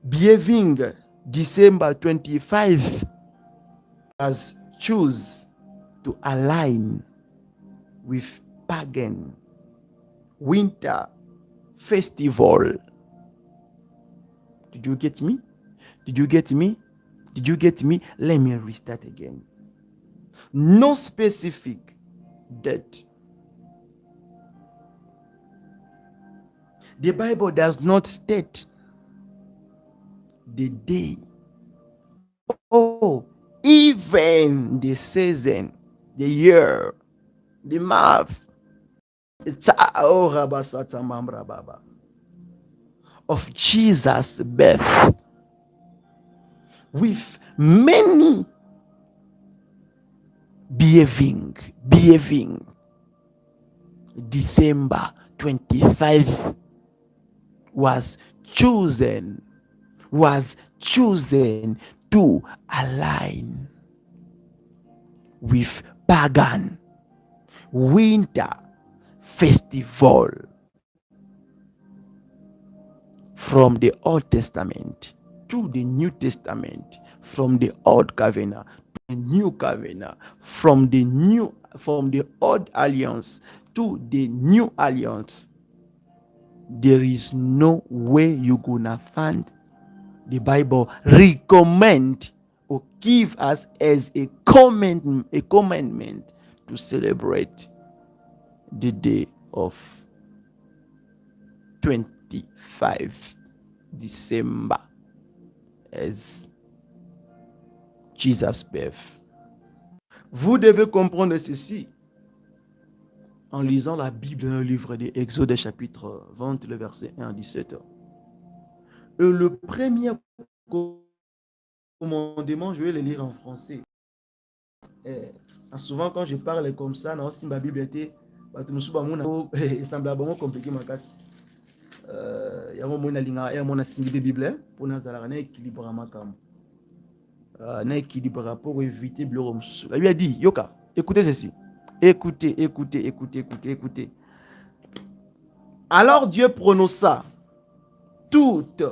behaving December 25 as choose to align with pagan winter festival. Did you get me? Let me restart again. No specific date. The Bible does not state the day or even the season, the year, the month of Jesus' birth, with many behaving December 25 was chosen to align with pagan winter festival from the Old Testament to the New Testament, from the Old Covenant to new covenant, from the old alliance to the new alliance. There is no way you're gonna find the Bible recommend or give us as a commandment to celebrate the day of 25 December as Jesus' birth. Vous devez comprendre ceci en lisant la Bible dans le livre des Exode chapitre 20, le verset 1 à 17. Et le premier commandement, je vais le lire en français. Et souvent quand je parle comme ça, dans ma Bible était semblablement compliqué ma casse. Il y a un moment où on a signé des Bibles pour nous avoir un équilibre à ma cam. Un équilibre pour éviter le rhum. La Bible a dit, Yoka, écoutez ceci. Écoutez. Alors Dieu prononça toutes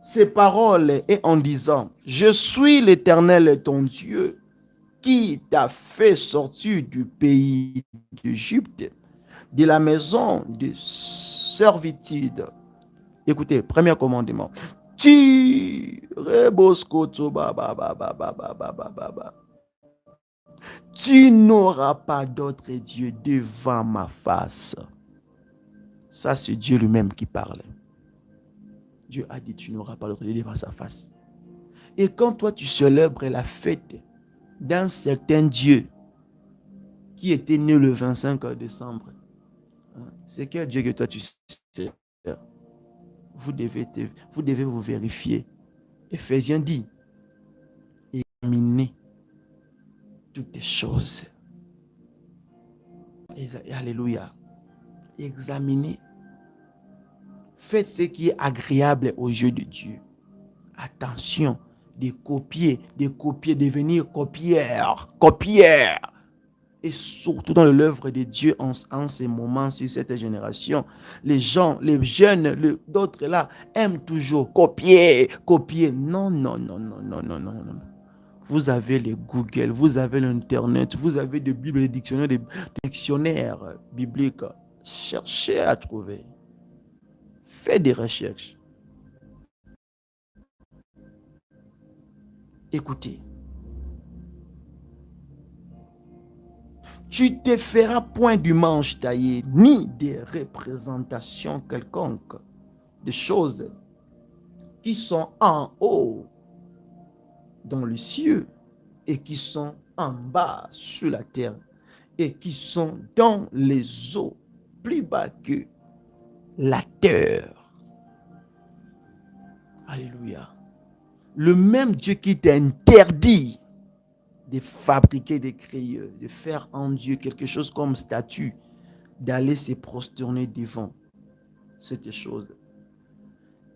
ces paroles et en disant, je suis l'Éternel ton Dieu qui t'a fait sortir du pays d'Égypte, de la maison de servitude. Écoutez, premier commandement. Tu n'auras pas d'autre Dieu devant ma face. Ça, c'est Dieu lui-même qui parle. Dieu a dit, tu n'auras pas d'autre Dieu devant sa face. Et quand toi, tu célèbres la fête d'un certain Dieu qui était né le 25 décembre, c'est quel Dieu que toi, tu sais? Vous devez vous vérifier. Éphésiens dit, examinez toutes les choses. Alléluia. Examinez. Faites ce qui est agréable aux yeux de Dieu. Attention, de copier, devenir copieur. Et surtout dans l'œuvre de Dieu en ces moments, sur cette génération, les gens, les jeunes, d'autres là, aiment toujours copier. Non. Vous avez les Google, vous avez l'Internet, vous avez des Bibles, des dictionnaires bibliques. Cherchez à trouver. Faites des recherches. Écoutez. Tu te feras point du manche taillé, ni des représentations quelconques, des choses qui sont en haut dans le ciel et qui sont en bas sur la terre et qui sont dans les eaux plus bas que la terre. Alléluia. Le même Dieu qui t'interdit de fabriquer, de créer, de faire en Dieu quelque chose comme statue, d'aller se prosterner devant cette chose.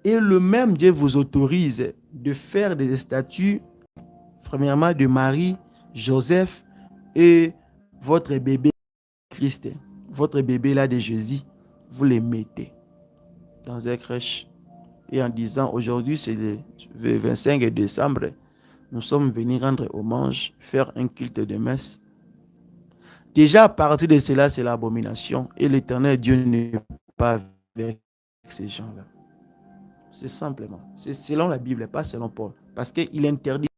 Et le même Dieu vous autorise de faire des statues, premièrement de Marie, Joseph et votre bébé Christ, votre bébé là de Jésus, vous les mettez dans un crèche. Et en disant, aujourd'hui c'est le 25 décembre, nous sommes venus rendre hommage, faire un culte de messe. Déjà, à partir de cela, c'est l'abomination. Et l'Éternel Dieu n'est pas avec ces gens-là. C'est simplement. C'est selon la Bible, pas selon Paul. Parce qu'il interdit.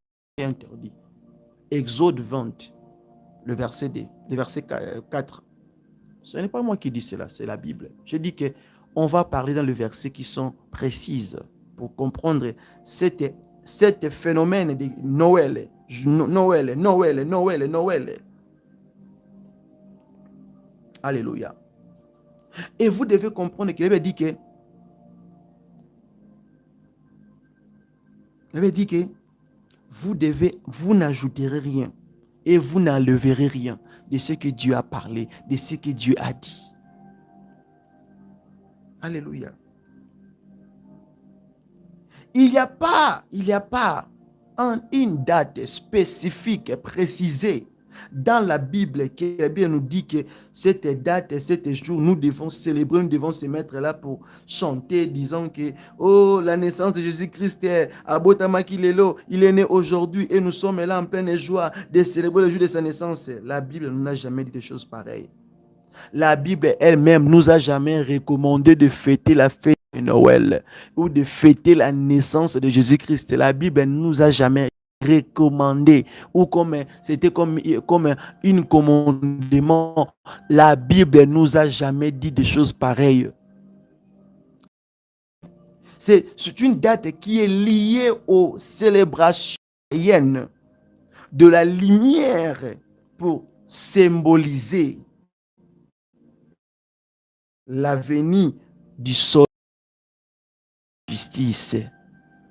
Exode 20, le verset 4. Ce n'est pas moi qui dis cela, c'est la Bible. Je dis qu'on va parler dans le verset qui sont précises pour comprendre cet phénomène de Noël. Alléluia. Et vous devez comprendre qu'il avait dit que vous n'ajouterez rien et vous n'enlèverez rien de ce que Dieu a parlé, de ce que Dieu a dit. Alléluia. Il n'y a pas une date spécifique, précisée Dans la Bible nous dit que cette date et cet jour, nous devons célébrer, nous devons se mettre là pour chanter, disant que, oh, la naissance de Jésus-Christ est à Botamakilelo, il est né aujourd'hui et nous sommes là en pleine joie de célébrer le jour de sa naissance. La Bible ne nous a jamais dit des choses pareilles. La Bible elle-même nous a jamais recommandé de fêter la fête de Noël ou de fêter la naissance de Jésus-Christ. La Bible ne nous a jamais recommandé ou c'était comme un commandement. La Bible ne nous a jamais dit des choses pareilles. C'est une date qui est liée aux célébrations païennes de la lumière pour symboliser la venue du soleil de justice.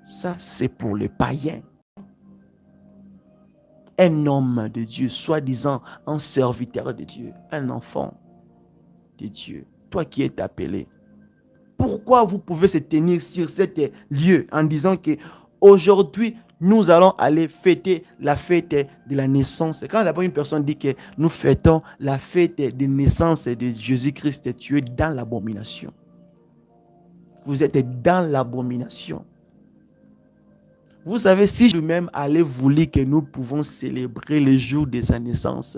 Ça, c'est pour les païens. Un homme de Dieu, soi-disant un serviteur de Dieu, un enfant de Dieu, toi qui es appelé. Pourquoi vous pouvez se tenir sur cet lieu en disant que aujourd'hui, nous allons aller fêter la fête de la naissance. Quand d'abord une personne dit que nous fêtons la fête de naissance de Jésus-Christ, tu es dans l'abomination. Vous êtes dans l'abomination. Vous savez, si lui-même allait vouloir que nous pouvons célébrer le jour de sa naissance,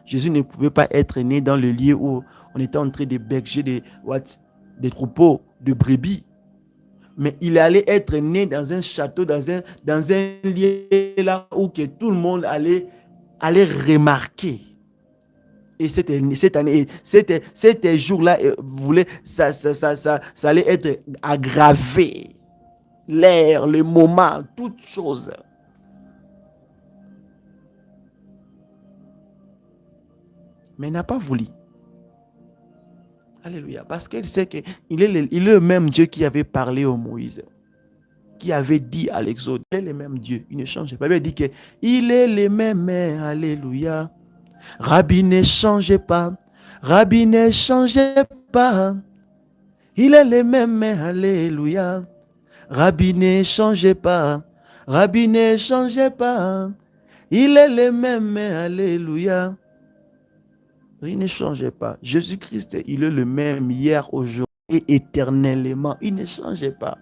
Jésus ne pouvait pas être né dans le lieu où on était en train de berger des troupeaux de brebis. Mais il allait être né dans un château, dans un lieu là où que tout le monde allait remarquer. Et cet jour-là, ça allait être aggravé. L'air, le moment, toutes choses. Mais il n'a pas voulu. Alléluia. Parce qu'il sait qu'il est le même Dieu qui avait parlé au Moïse, qui avait dit à l'Exode, il est le même Dieu, il ne change pas. Il a dit qu'il est le même, alléluia. Rabbi ne change pas, Rabbi ne change pas. Il est le même, alléluia. Rabbi ne change pas, Rabbi ne change pas. Il est le même, alléluia. Il ne change pas. Jésus-Christ, il est le même hier, aujourd'hui et éternellement. Il ne change pas.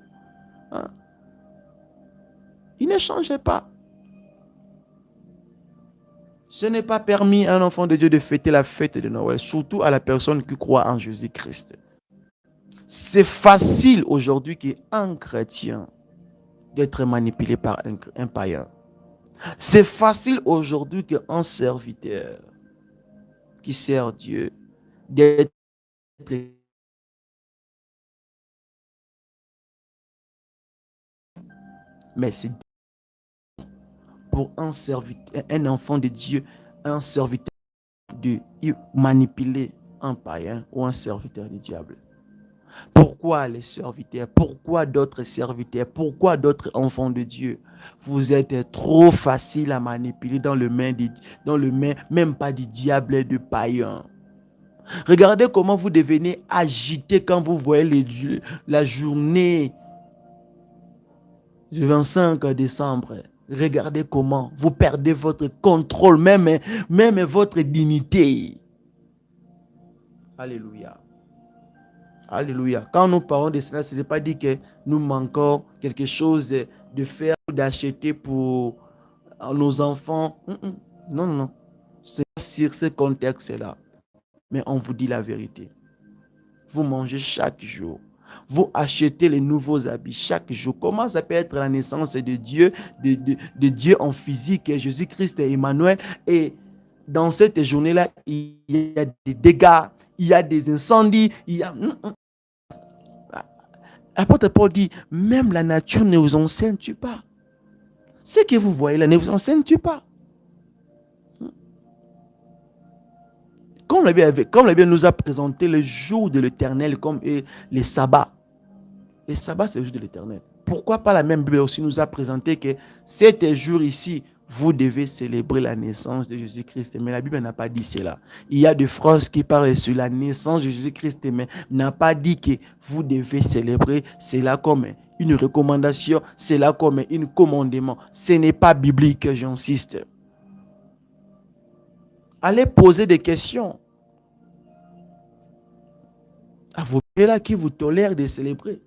Hein? Il ne change pas. Ce n'est pas permis à un enfant de Dieu de fêter la fête de Noël, surtout à la personne qui croit en Jésus-Christ. C'est facile aujourd'hui qu'un chrétien d'être manipulé par un païen. C'est facile aujourd'hui qu'un serviteur qui sert Dieu d'être mais c'est pour un serviteur, un enfant de Dieu, un serviteur de manipuler un païen ou un serviteur du diable. Pourquoi les serviteurs? Pourquoi d'autres serviteurs? Pourquoi d'autres enfants de Dieu? Vous êtes trop facile à manipuler dans le main, même pas du diable et du païen. Regardez comment vous devenez agité quand vous voyez la journée du 25 décembre. Regardez comment vous perdez votre contrôle, même votre dignité. Alléluia. Alléluia. Quand nous parlons de cela, ce n'est pas dit que nous manquons quelque chose de faire ou d'acheter pour nos enfants. Non, non, non. C'est sur ce contexte-là. Mais on vous dit la vérité. Vous mangez chaque jour. Vous achetez les nouveaux habits chaque jour. Comment ça peut être la naissance de Dieu, de Dieu en physique, Jésus-Christ et Emmanuel? Et dans cette journée-là, il y a des dégâts, il y a des incendies, il y a... L'apôtre Paul dit, même la nature ne vous enseigne-tu pas? Ce que vous voyez là ne vous enseigne-tu pas? Comme la Bible nous a présenté le jour de l'Éternel comme les sabbats. Les sabbats, c'est le jour de l'Éternel. Pourquoi pas la même Bible aussi nous a présenté que cet jour ici, vous devez célébrer la naissance de Jésus-Christ. Mais la Bible n'a pas dit cela. Il y a des phrases qui parlent sur la naissance de Jésus-Christ, mais n'a pas dit que vous devez célébrer cela comme une recommandation, cela comme un commandement. Ce n'est pas biblique, j'insiste. Allez poser des questions à vos pères qui vous tolèrent de célébrer.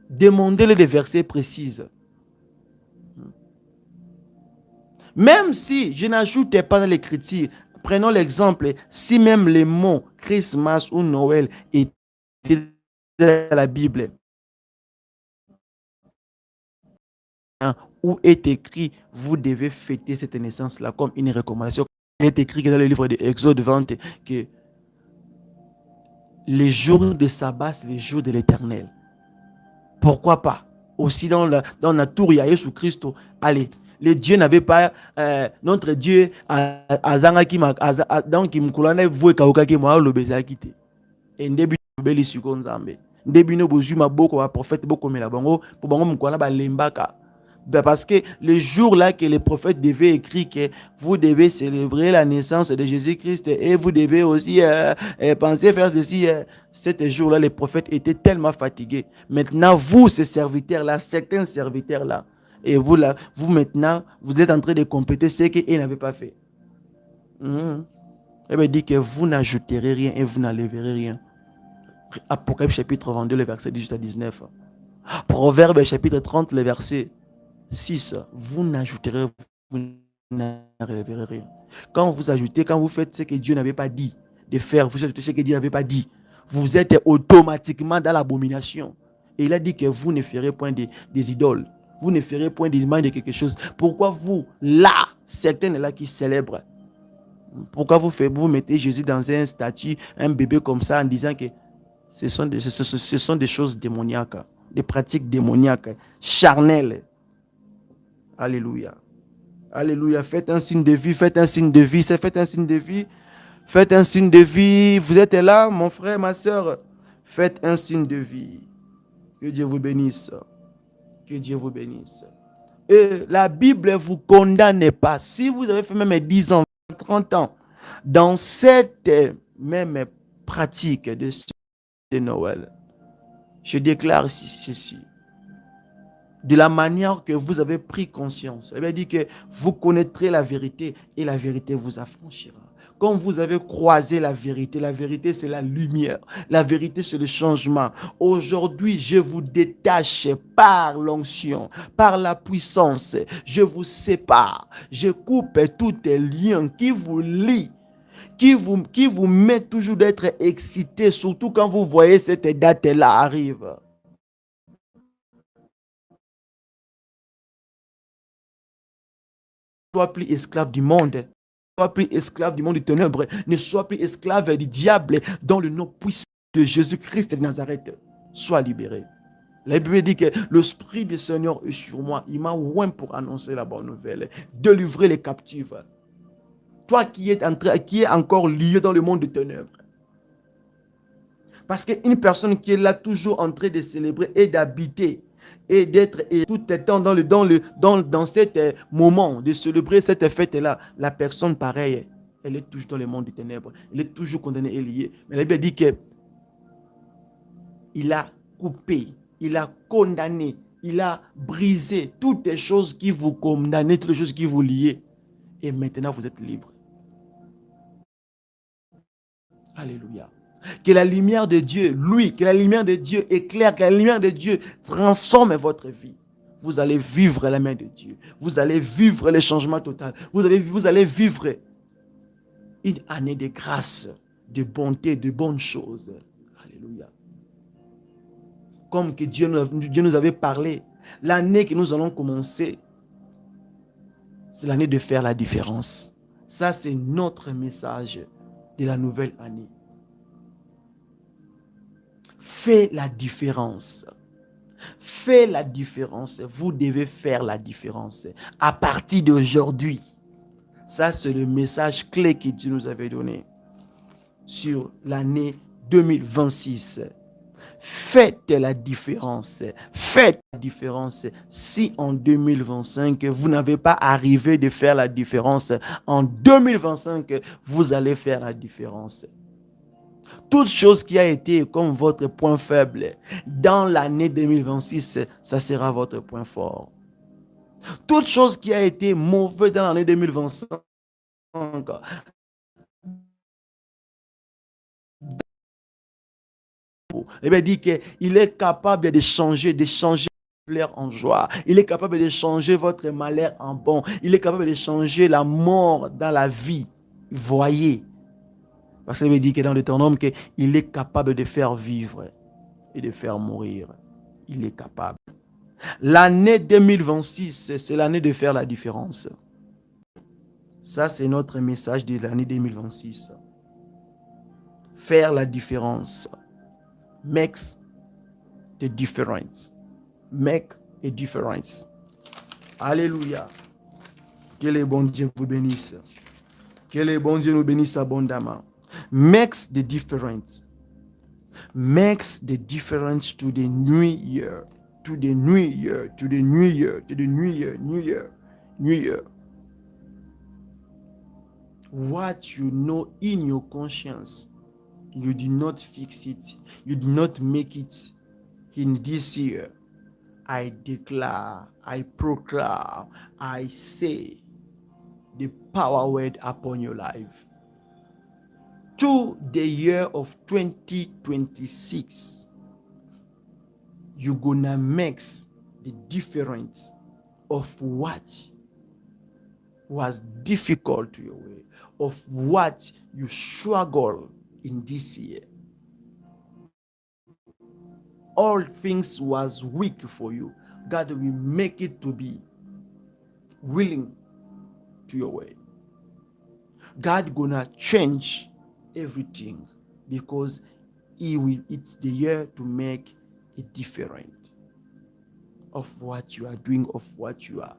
Demandez-les des versets précises. Même si je n'ajoutais pas dans l'écriture, prenons l'exemple, si même les mots Christmas ou Noël étaient dans la Bible, où est écrit, vous devez fêter cette naissance-là comme une recommandation. Il est écrit dans le livre de Exode 20 que les jours de sabbat, c'est les jours de l'Éternel. Pourquoi pas? Aussi dans la tour, il y a Jésus-Christ. Allez, les dieux n'avaient pas, notre Dieu, donc il me vous et moi le baiser quitté. Et début beli sukonzambe. Début no bozuma boko wa prophète boko mela bango pour bango mkwana ba lembaka. Parce que le jour-là que les prophètes devaient écrire que vous devez célébrer la naissance de Jésus-Christ et vous devez aussi penser faire ceci. Cet jour-là, les prophètes étaient tellement fatigués. Maintenant, vous, ces serviteurs-là, certains serviteurs-là, et vous, là, vous maintenant, vous êtes en train de compléter ce qu'ils n'avaient pas fait. Il veut dire que vous n'ajouterez rien et vous n'enlèverez rien. Apocalypse chapitre 22, le verset 18 à 19. Proverbe chapitre 30, le verset 6, vous n'ajouterez, vous n'enlèverez rien. Quand vous ajoutez, quand vous faites ce que Dieu n'avait pas dit de faire, vous ajoutez ce que Dieu n'avait pas dit, vous êtes automatiquement dans l'abomination. Et il a dit que vous ne ferez point des idoles. Vous ne ferez point des images de quelque chose. Pourquoi vous, là, certains là qui célèbrent, pourquoi vous mettez Jésus dans un statut, un bébé comme ça, en disant que ce sont des choses démoniaques, des pratiques démoniaques, charnelles. Alléluia. Alléluia. Faites un signe de vie, faites un signe de vie, faites un signe de vie. Faites un signe de vie. Vous êtes là, mon frère, ma soeur. Faites un signe de vie. Que Dieu vous bénisse. Que Dieu vous bénisse. Et la Bible ne vous condamne pas. Si vous avez fait même 10 ans, 30 ans, dans cette même pratique de Noël, je déclare ici ceci. De la manière que vous avez pris conscience, ça veut dire que vous connaîtrez la vérité et la vérité vous affranchira. Quand vous avez croisé la vérité c'est la lumière, la vérité c'est le changement. Aujourd'hui, je vous détache par l'onction, par la puissance, je vous sépare, je coupe tous les liens qui vous lient, qui vous met toujours d'être excité, surtout quand vous voyez cette date-là arrive. Ne sois plus esclave du monde. Ne sois plus esclave du monde du ténèbre. Ne sois plus esclave du diable dans le nom puissant de Jésus-Christ de Nazareth. Sois libéré. La Bible dit que l'Esprit du Seigneur est sur moi. Il m'a oint pour annoncer la bonne nouvelle, délivrer les captifs. Toi qui es encore lié dans le monde des ténèbres. Parce qu'une personne qui est là toujours en train de célébrer et d'habiter et d'être tout le temps dans cet moment de célébrer cette fête-là, la personne pareille, elle est toujours dans le monde des ténèbres. Elle est toujours condamnée et liée. Mais la Bible dit que il a coupé, il a condamné, il a brisé toutes les choses qui vous condamnaient, toutes les choses qui vous liaient. Et maintenant, vous êtes libre. Alléluia. Que la lumière de Dieu, que la lumière de Dieu éclaire, que la lumière de Dieu transforme votre vie. Vous allez vivre la main de Dieu. Vous allez vivre le changement total. Vous allez vivre une année de grâce, de bonté, de bonnes choses. Alléluia. Comme que Dieu nous avait parlé, l'année que nous allons commencer, c'est l'année de faire la différence. Ça, c'est notre message de la nouvelle année. Fais la différence. Fais la différence. Vous devez faire la différence. À partir d'aujourd'hui. Ça, c'est le message clé que Dieu nous avait donné sur l'année 2026. Faites la différence. Faites la différence. Si en 2025, vous n'avez pas arrivé de faire la différence, en 2025, vous allez faire la différence. Toute chose qui a été comme votre point faible dans l'année 2026, ça sera votre point fort. Toute chose qui a été mauvaise dans l'année 2025, Eh bien, dit qu'il est capable de changer pleurs en joie. Il est capable de changer votre malheur en bon. Il est capable de changer la mort dans la vie. Voyez. Parce qu'il veut dire que dans Deutéronome, qu'il est capable de faire vivre et de faire mourir. Il est capable. L'année 2026, c'est l'année de faire la différence. Ça, c'est notre message de l'année 2026. Faire la différence. Makes the difference. Make a difference. Alléluia. Que le bon Dieu vous bénisse. Que le bon Dieu nous bénisse abondamment. Makes the difference. Makes the difference to the new year. To the new year. To the new year. To the new year. New year. New year. What you know in your conscience, you did not fix it. You did not make it in this year. I declare, I proclaim, I say the power word upon your life. To the year of 2026, you're gonna make the difference of what was difficult to your way, of what you struggle in this year. All things was weak for you. God will make it to be willing to your way. God gonna change everything because it's the year to make a difference of what you are doing, of what you are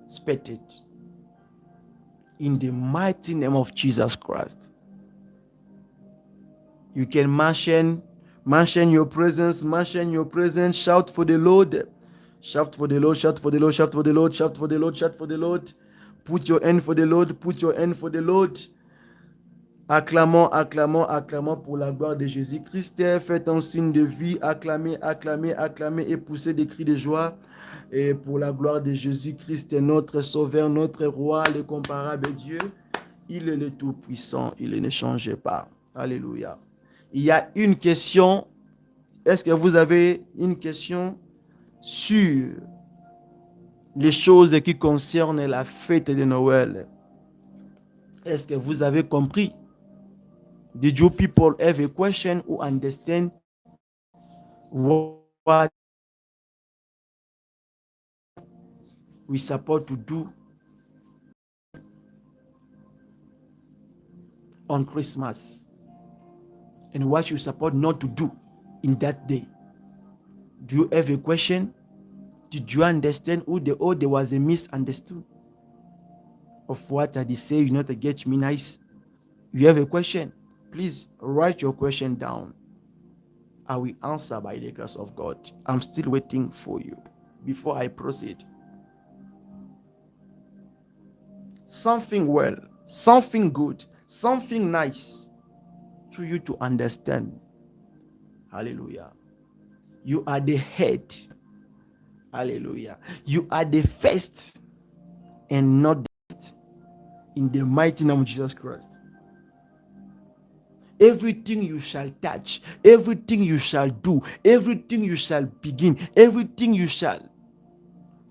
expected. In the mighty name of Jesus Christ. You can mention your presence, shout for the Lord. Shout for the Lord, shout for the Lord, shout for the Lord, shout for the Lord, shout for the Lord. Put your hand for the Lord, put your hand for the Lord. Acclamons, acclamons, acclamons pour la gloire de Jésus-Christ. Faites un signe de vie, acclamez, acclamez, acclamez et poussez des cris de joie. Et pour la gloire de Jésus-Christ, notre Sauveur, notre Roi, le comparable Dieu. Il est le Tout-Puissant, il ne change pas. Alléluia. Il y a une question. Est-ce que vous avez une question sur les choses qui concernent la fête de Noël? Est-ce que vous avez compris? Did you people have a question or understand what we support to do on Christmas and what you support not to do in that day? Do you have a question? Did you understand or there was a misunderstanding of what I did say? You know, to get me nice. You have a question? Please write your question down. I will answer by the grace of God. I'm still waiting for you before I proceed. Something well, something good, something nice to you to understand. Hallelujah. You are the head. Hallelujah. You are the first and not the last. In the mighty name of Jesus Christ. Everything you shall touch, everything you shall do, everything you shall begin, everything you shall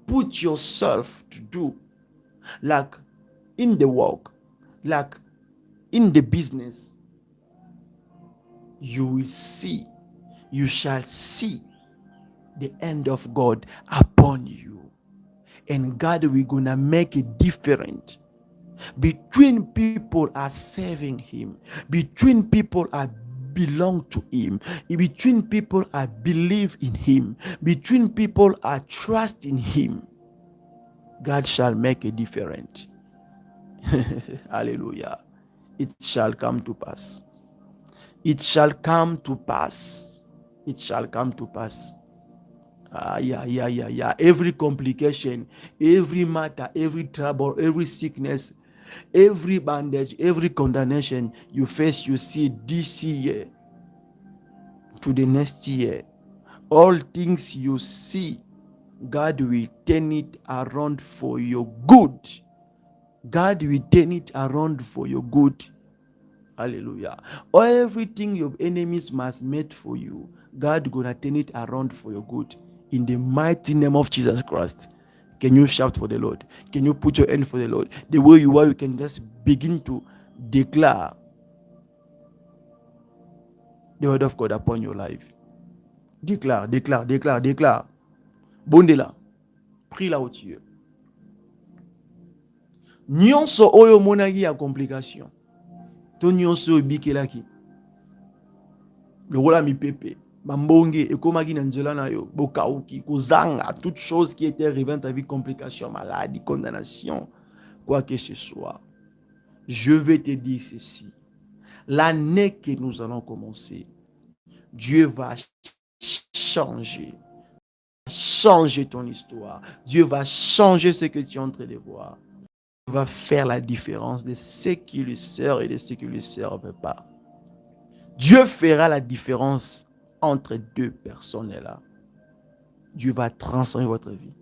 put yourself to do, like in the work, like in the business, you will see, you shall see the hand of God upon you. And God will gonna make it different. Between people are serving him, between people are belong to him, between people are believe in him, between people are trust in him, God shall make a difference. Hallelujah. It shall come to pass. It shall come to pass. It shall come to pass. Every complication, every matter, every trouble, every sickness, every bandage, every condemnation you face, you see this year to the next year, all things you see, God will turn it around for your good. God will turn it around for your good. Hallelujah. Everything your enemies must make for you, God gonna turn it around for your good. In the mighty name of Jesus Christ. Can you shout for the Lord? Can you put your hand for the Lord? The way you are, you can just begin to declare the word of God upon your life. Déclare, déclare, déclare, déclare. Bondela. Prie là où tu es. Nyonso oyo monaki ya complication. To nyonso oyo bikelaki. Lokola mipepe. Bambonge ekomaki na nzela na yo. Bokauki, kozanga. Toute chose qui était arrivée dans ta vie, complication, maladie, condamnation, quoi que ce soit. Je vais te dire ceci. L'année que nous allons commencer, Dieu va changer ton histoire. Dieu va changer ce que tu es en train de voir. Il va faire la différence de ce qui lui sert et de ce qui ne lui servent pas. Dieu fera la différence entre deux personnes là. Dieu va transformer votre vie.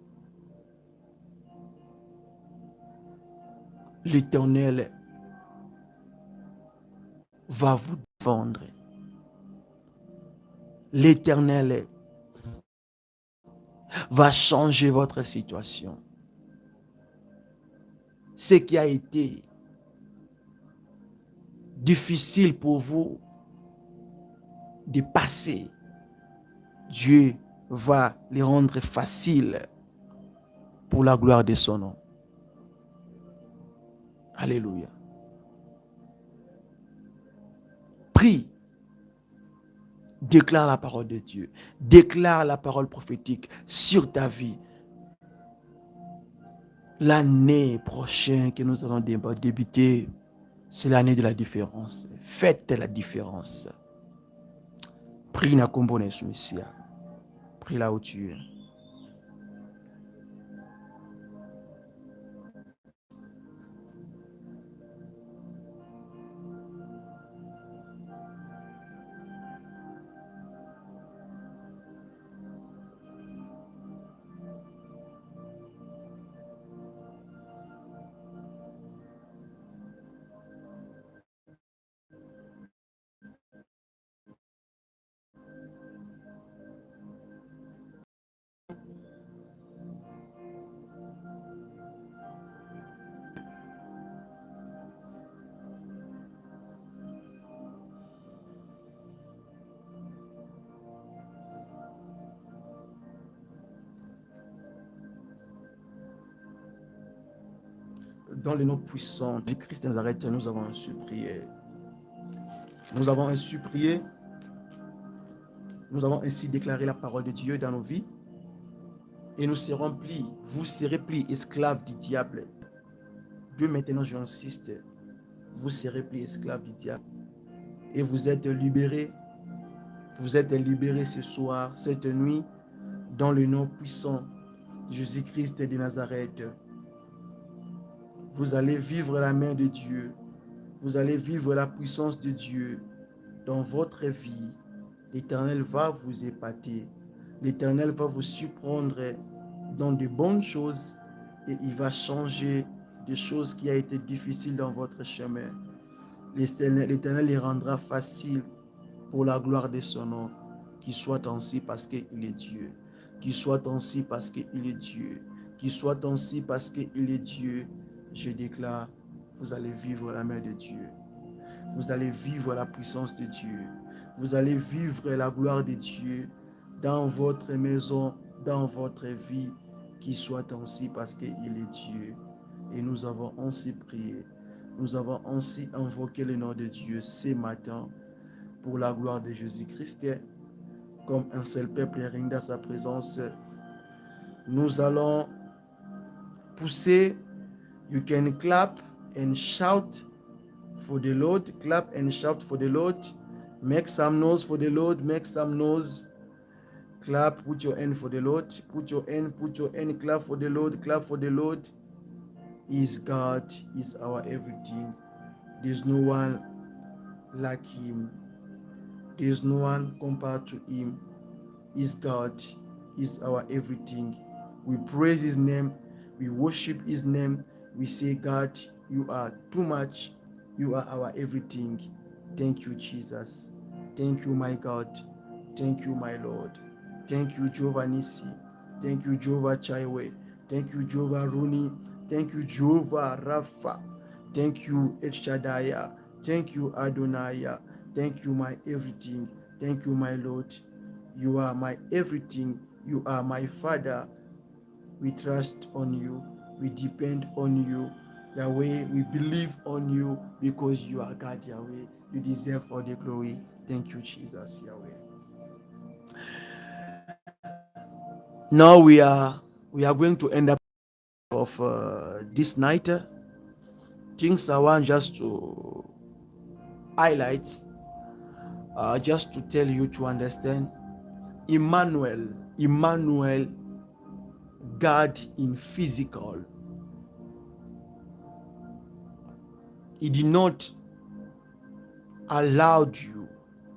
L'Éternel va vous défendre. L'Éternel va changer votre situation. Ce qui a été difficile pour vous de passer, Dieu va les rendre faciles pour la gloire de son nom. Alléluia. Prie. Déclare la parole de Dieu. Déclare la parole prophétique sur ta vie. L'année prochaine que nous allons débuter, c'est l'année de la différence. Faites la différence. Prie na kombo na Yesu Mesia. Prie là où tu es. Dans le nom puissant du Christ de Nazareth, nous avons ainsi prié. Nous avons ainsi prié. Nous avons ainsi déclaré la parole de Dieu dans nos vies. Et nous serons plis, vous serez plis esclaves du diable. Dieu maintenant, j'insiste, vous serez plis esclaves du diable. Et vous êtes libérés. Vous êtes libérés ce soir, cette nuit, dans le nom puissant de Jésus-Christ de Nazareth. Vous allez vivre la main de Dieu. Vous allez vivre la puissance de Dieu dans votre vie. L'Éternel va vous épater. L'Éternel va vous surprendre dans de bonnes choses et il va changer des choses qui ont été difficiles dans votre chemin. L'Éternel les rendra faciles pour la gloire de son nom. Qu'il soit ainsi parce qu'il est Dieu. Qu'il soit ainsi parce qu'il est Dieu. Qu'il soit ainsi parce qu'il est Dieu. Je déclare, vous allez vivre la main de Dieu. Vous allez vivre la puissance de Dieu. Vous allez vivre la gloire de Dieu dans votre maison, dans votre vie. Qu'il soit ainsi parce qu'il est Dieu. Et nous avons ainsi prié. Nous avons ainsi invoqué le nom de Dieu ce matin pour la gloire de Jésus-Christ. Comme un seul peuple règne dans sa présence, nous allons pousser. You can clap and shout for the Lord. Clap and shout for the Lord. Make some noise for the Lord. Make some noise. Clap, put your hand for the Lord. Put your hand, clap for the Lord. Clap for the Lord. Is God, is our everything. There's no one like him. There's no one compared to him. Is God, is our everything. We praise his name. We worship his name. We say, God, you are too much. You are our everything. Thank you, Jesus. Thank you, my God. Thank you, my Lord. Thank you, Jehovah Nissi. Thank you, Jehovah Chaiwe. Thank you, Jehovah Runi. Thank you, Jehovah Rapha. Thank you, El Shaddai. Thank you, Adonai. Thank you, my everything. Thank you, my Lord. You are my everything. You are my Father. We trust on you. We depend on you. Yahweh, we believe on you because you are God, Yahweh. You deserve all the glory. Thank you, Jesus, Yahweh. Now we are going to end up of this night. Things I want just to highlight, just to tell you to understand. Emmanuel, God in physical. He did not allow you,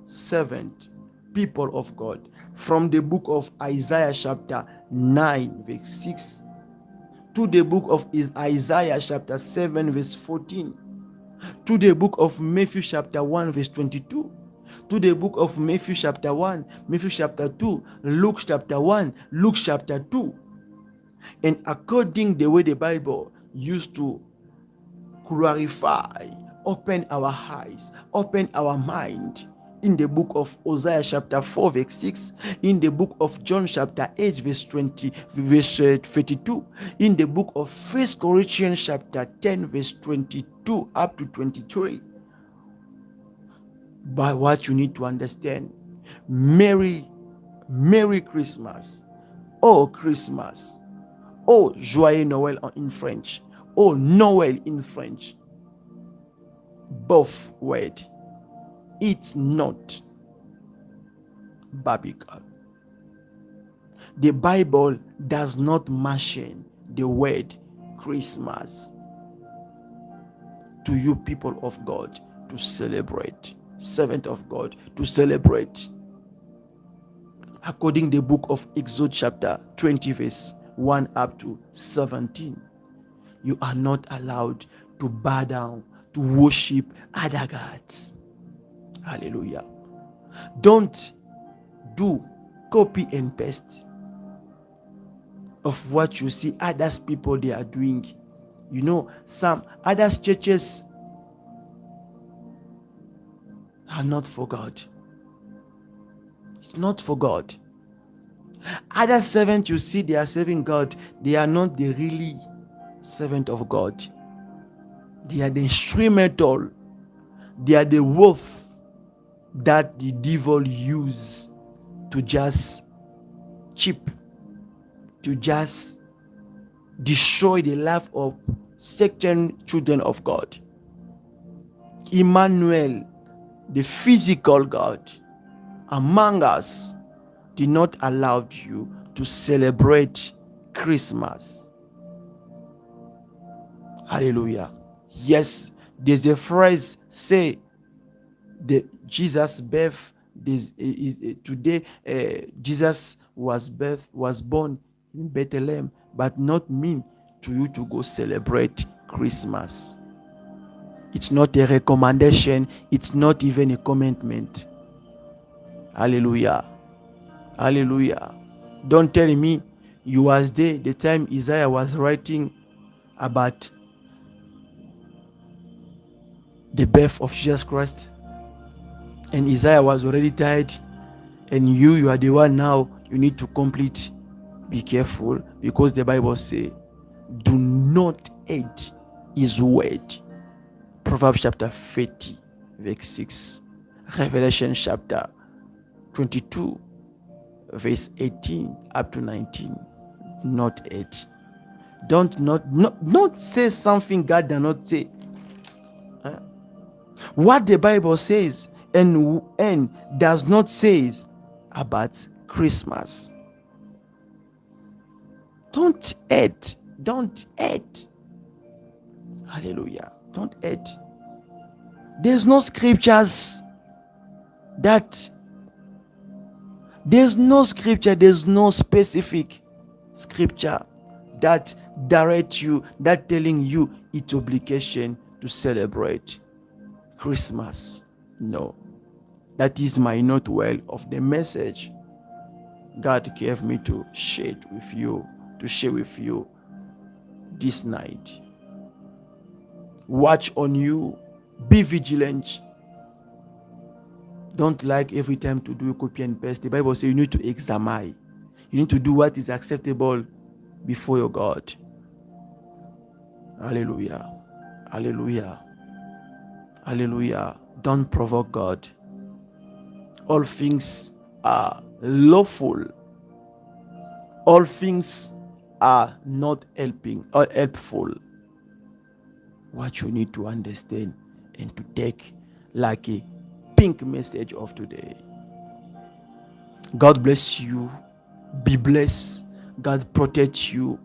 servant, people of God, from the book of Isaiah chapter 9 verse 6 to the book of Isaiah chapter 7 verse 14 to the book of Matthew chapter 1 verse 22 to the book of Matthew chapter 1, Matthew chapter 2, Luke chapter 1, Luke chapter 2. And according the way the Bible used to clarify, open our eyes, open our mind, in the book of Hosea chapter 4 verse 6, in the book of John chapter 8 verse 32, in the book of 1 Corinthians chapter 10 verse 22 up to 23. But what you need to understand, Merry Christmas, oh Christmas, oh Joyeux Noël in French, oh Noël in French, both word. It's not biblical. The Bible does not mention the word Christmas to you people of God to celebrate, servant of God to celebrate. According to the book of Exodus chapter 20 verse 1 up to 17, you are not allowed to bow down to worship other gods. Hallelujah. Don't do copy and paste of what you see others people they are doing. You know, some other churches are not for God. It's not for God. Other servants you see they are serving God, they are not the really servant of God. They are the instrumental. They are the wolf that the devil use to just cheap, to just destroy the life of certain children of God. Emmanuel, the physical God among us, did not allow you to celebrate Christmas. Hallelujah. Yes, there's a phrase say the Jesus birth today. Jesus was born in Bethlehem, but not mean to you to go celebrate Christmas. It's not a recommendation. It's not even a commandment. Hallelujah. Hallelujah. Don't tell me you was there the time Isaiah was writing about the birth of Jesus Christ, and Isaiah was already tired, and you are the one now you need to complete. Be careful, because the Bible says, do not hate his word. Proverbs chapter 30 verse 6, Revelation chapter 22 verse 18 up to 19. Not hate. Not say something God does not say. What the Bible says and does not say about Christmas. Don't hate. Don't hate. Hallelujah. Don't hate. There's no scriptures that there's no specific scripture that direct you, that telling you it's obligation to celebrate Christmas. No. That is my note well of the message God gave me to share with you this night. Watch on you. Be vigilant. Don't like every time to do a copy and paste. The Bible says you need to examine. You need to do what is acceptable before your God. Hallelujah. Hallelujah. Hallelujah. Don't provoke God. All things are lawful. All things are not helping or helpful. What you need to understand and to take like a pink message of today. God bless you. Be blessed. God protect you.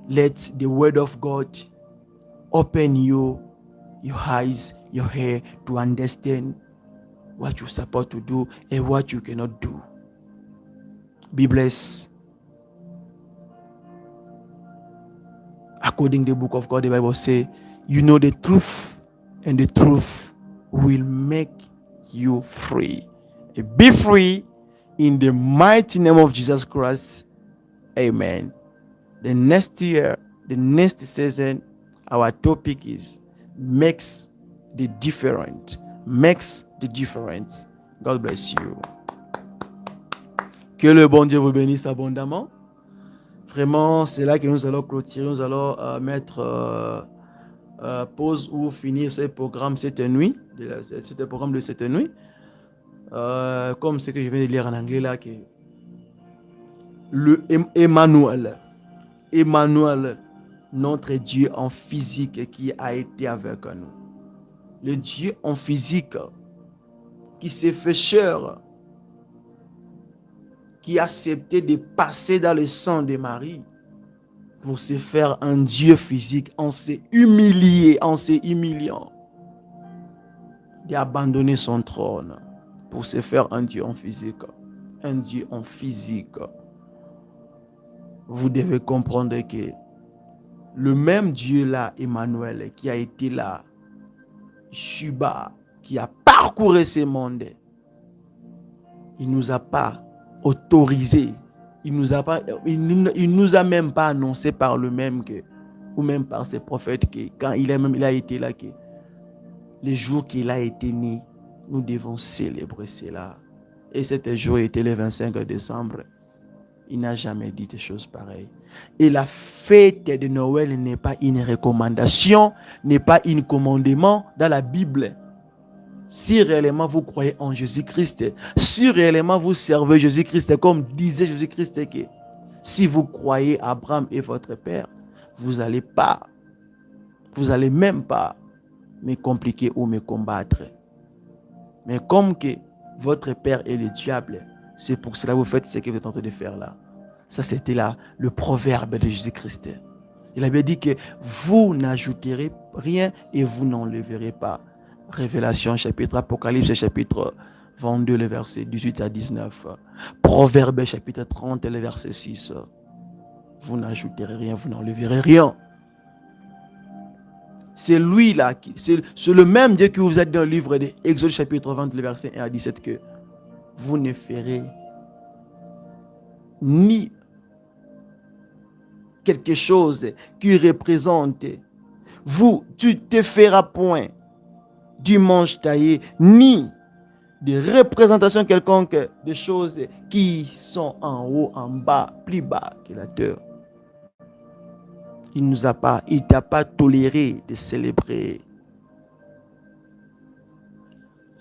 Let the word of God open your eyes, your hair to understand what you're supposed to do and what you cannot do. Be blessed. According to the book of God, the Bible says, you know the truth, and the truth will make you free. Be free in the mighty name of Jesus Christ. Amen. The next year, the next season, our topic is makes the difference. Makes the difference. God bless you. Que le bon Dieu vous bénisse abondamment. Vraiment, c'est là que nous allons clôturer. Nous allons mettre pause ou finir ce programme cette nuit. Ce programme de cette nuit. Comme ce que je viens de lire en anglais là, que le Emmanuel, notre Dieu en physique qui a été avec nous. Le Dieu en physique qui s'est fait chair, qui a accepté de passer dans le sang de Marie pour se faire un Dieu physique, en s'est humiliant, d'abandonner son trône pour se faire un Dieu en physique. Un Dieu en physique. Vous devez comprendre que le même Dieu là, Emmanuel, qui a été là, Shuba, qui a parcouru ce monde, il ne nous a pas autorisé, il nous a même pas annoncé par le même que, ou même par ses prophètes que quand il a été là, que le jour qu'il a été né, nous devons célébrer cela. Et cet jour était le 25 décembre. Il n'a jamais dit des choses pareilles. Et la fête de Noël n'est pas une recommandation, n'est pas un commandement dans la Bible. Si réellement vous croyez en Jésus-Christ, si réellement vous servez Jésus-Christ, comme disait Jésus-Christ, que si vous croyez Abraham est votre père, vous n'allez même pas me compliquer ou me combattre. Mais comme que votre père est le diable, c'est pour cela que vous faites ce que vous êtes en train de faire là. Ça, c'était là le proverbe de Jésus-Christ. Il avait dit que vous n'ajouterez rien et vous n'enlèverez pas. Révélation chapitre, Apocalypse chapitre 22, le verset 18 à 19. Proverbe chapitre 30, le verset 6. Vous n'ajouterez rien, vous n'enlèverez rien. C'est lui là, c'est le même Dieu que vous êtes dans le livre d'Exode chapitre 20, le verset 1 à 17, que vous ne ferez ni quelque chose qui représente, tu te feras point du manche taillé, ni de représentation quelconque de choses qui sont en haut, en bas, plus bas que la terre. Il t'a pas toléré de célébrer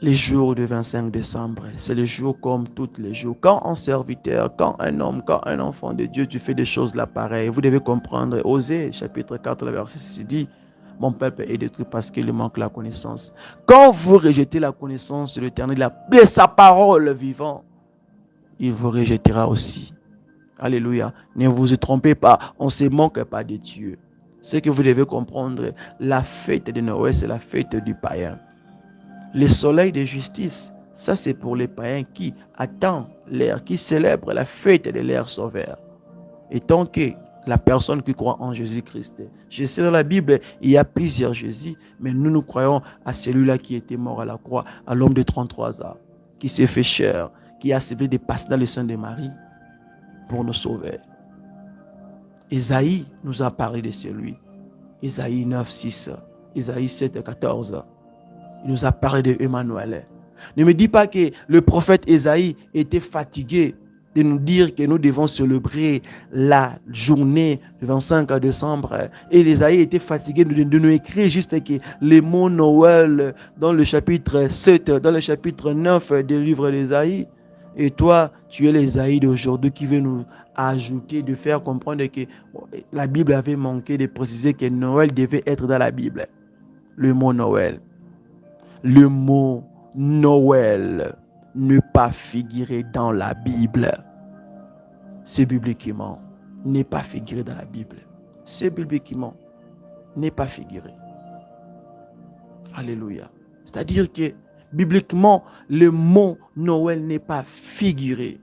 les jours du 25 décembre. C'est le jour comme tous les jours. Quand un serviteur, quand un homme, quand un enfant de Dieu, tu fais des choses là pareilles. Vous devez comprendre. Osée, chapitre 4, verset 6 dit, mon peuple est détruit parce qu'il manque la connaissance. Quand vous rejetez la connaissance de l'Éternel, de sa parole vivante, il vous rejettera aussi. Alléluia. Ne vous trompez pas. On ne se manque pas de Dieu. Ce que vous devez comprendre, la fête de Noël, c'est la fête du païen. Le soleil de justice, ça c'est pour les païens qui attendent l'ère, qui célèbrent la fête de l'ère sauveur. Et tant que la personne qui croit en Jésus-Christ. Je sais, dans la Bible, il y a plusieurs Jésus, mais nous croyons à celui-là qui était mort à la croix, à l'homme de 33 ans, qui s'est fait chair, qui a accepté de passer dans le sein de Marie pour nous sauver. Ésaïe nous a parlé de celui. Ésaïe 9, 6, Ésaïe 7, 14. Il nous a parlé de Emmanuel. Ne me dis pas que le prophète Ésaïe était fatigué de nous dire que nous devons célébrer la journée du 25 décembre. Et Ésaïe était fatigué de nous écrire juste que les mots Noël dans le chapitre 7, dans le chapitre 9 du livre d'Ésaïe. Et toi, tu es l'Ésaïe d'aujourd'hui qui veut nous ajouter, de faire comprendre que la Bible avait manqué de préciser que Noël devait être dans la Bible. Le mot Noël. Le mot Noël ne pas figurer dans la Bible. C'est bibliquement. N'est pas figuré dans la Bible. C'est bibliquement. N'est pas figuré. Alléluia. C'est-à-dire que bibliquement, le mot Noël n'est pas figuré.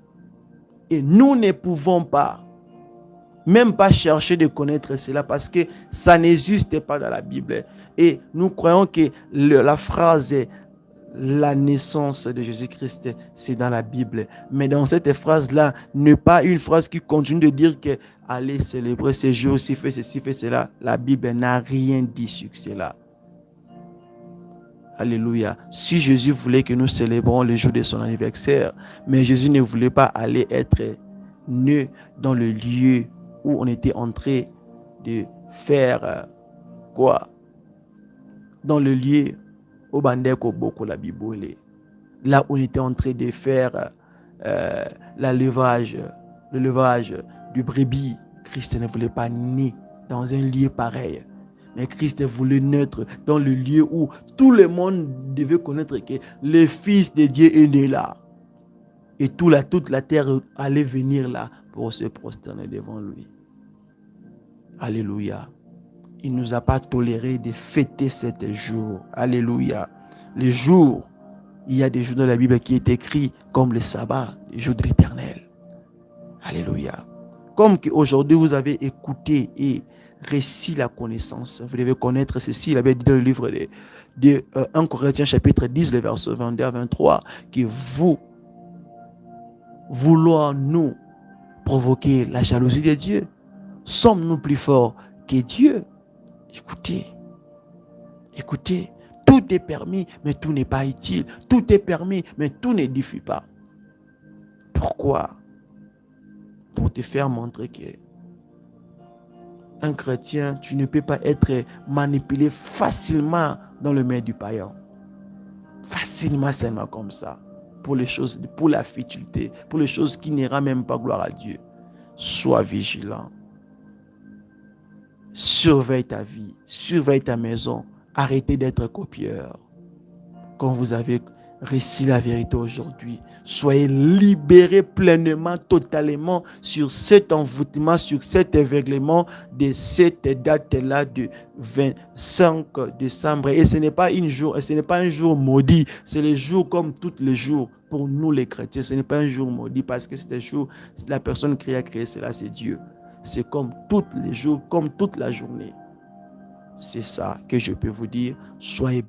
Et nous ne pouvons pas, même pas chercher de connaître cela parce que ça n'existe pas dans la Bible. Et nous croyons que la phrase la naissance de Jésus-Christ, c'est dans la Bible. Mais dans cette phrase-là, n'est pas une phrase qui continue de dire que allez célébrer ce jour, si fait ceci, fait cela. La Bible n'a rien dit sur cela. Alléluia. Si Jésus voulait que nous célébrons le jour de son anniversaire, mais Jésus ne voulait pas aller être né dans le lieu où on était en train de faire quoi? Dans le lieu au Bandeko Boko la Bible, là où on était en train de faire le levage du brebis. Christ ne voulait pas naître dans un lieu pareil. Mais Christ voulait naître dans le lieu où tout le monde devait connaître que le Fils de Dieu est né là. Et toute la terre allait venir là pour se prosterner devant lui. Alléluia. Il ne nous a pas toléré de fêter cet jour. Alléluia. Les jours, il y a des jours dans la Bible qui est écrit comme le sabbat, les jours de l'Éternel. Alléluia. Comme qu'aujourd'hui vous avez écouté et récit la connaissance. Vous devez connaître ceci. Il avait dit dans le livre de 1 Corinthiens chapitre 10, le verset 22 à 23, que vous voulons nous provoquer la jalousie de Dieu. Sommes-nous plus forts que Dieu? Écoutez, tout est permis, mais tout n'est pas utile. Tout est permis, mais tout n'édifie pas. Pourquoi? Pour te faire montrer que un chrétien, tu ne peux pas être manipulé facilement dans le main du païen. Facilement, seulement comme ça. Pour les choses, pour la futilité, pour les choses qui n'ira même pas gloire à Dieu. Sois vigilant. Surveille ta vie, surveille ta maison. Arrêtez d'être copieur. Quand vous avez réussi la vérité aujourd'hui, soyez libérés pleinement, totalement sur cet envoûtement, sur cet aveuglement de cette date-là de 25 décembre. Et ce n'est pas un jour maudit, c'est le jour comme tous les jours. Pour nous les chrétiens, ce n'est pas un jour maudit parce que c'est un jour, la personne qui a créé cela, c'est Dieu. C'est comme tous les jours, comme toute la journée. C'est ça que je peux vous dire. Soyez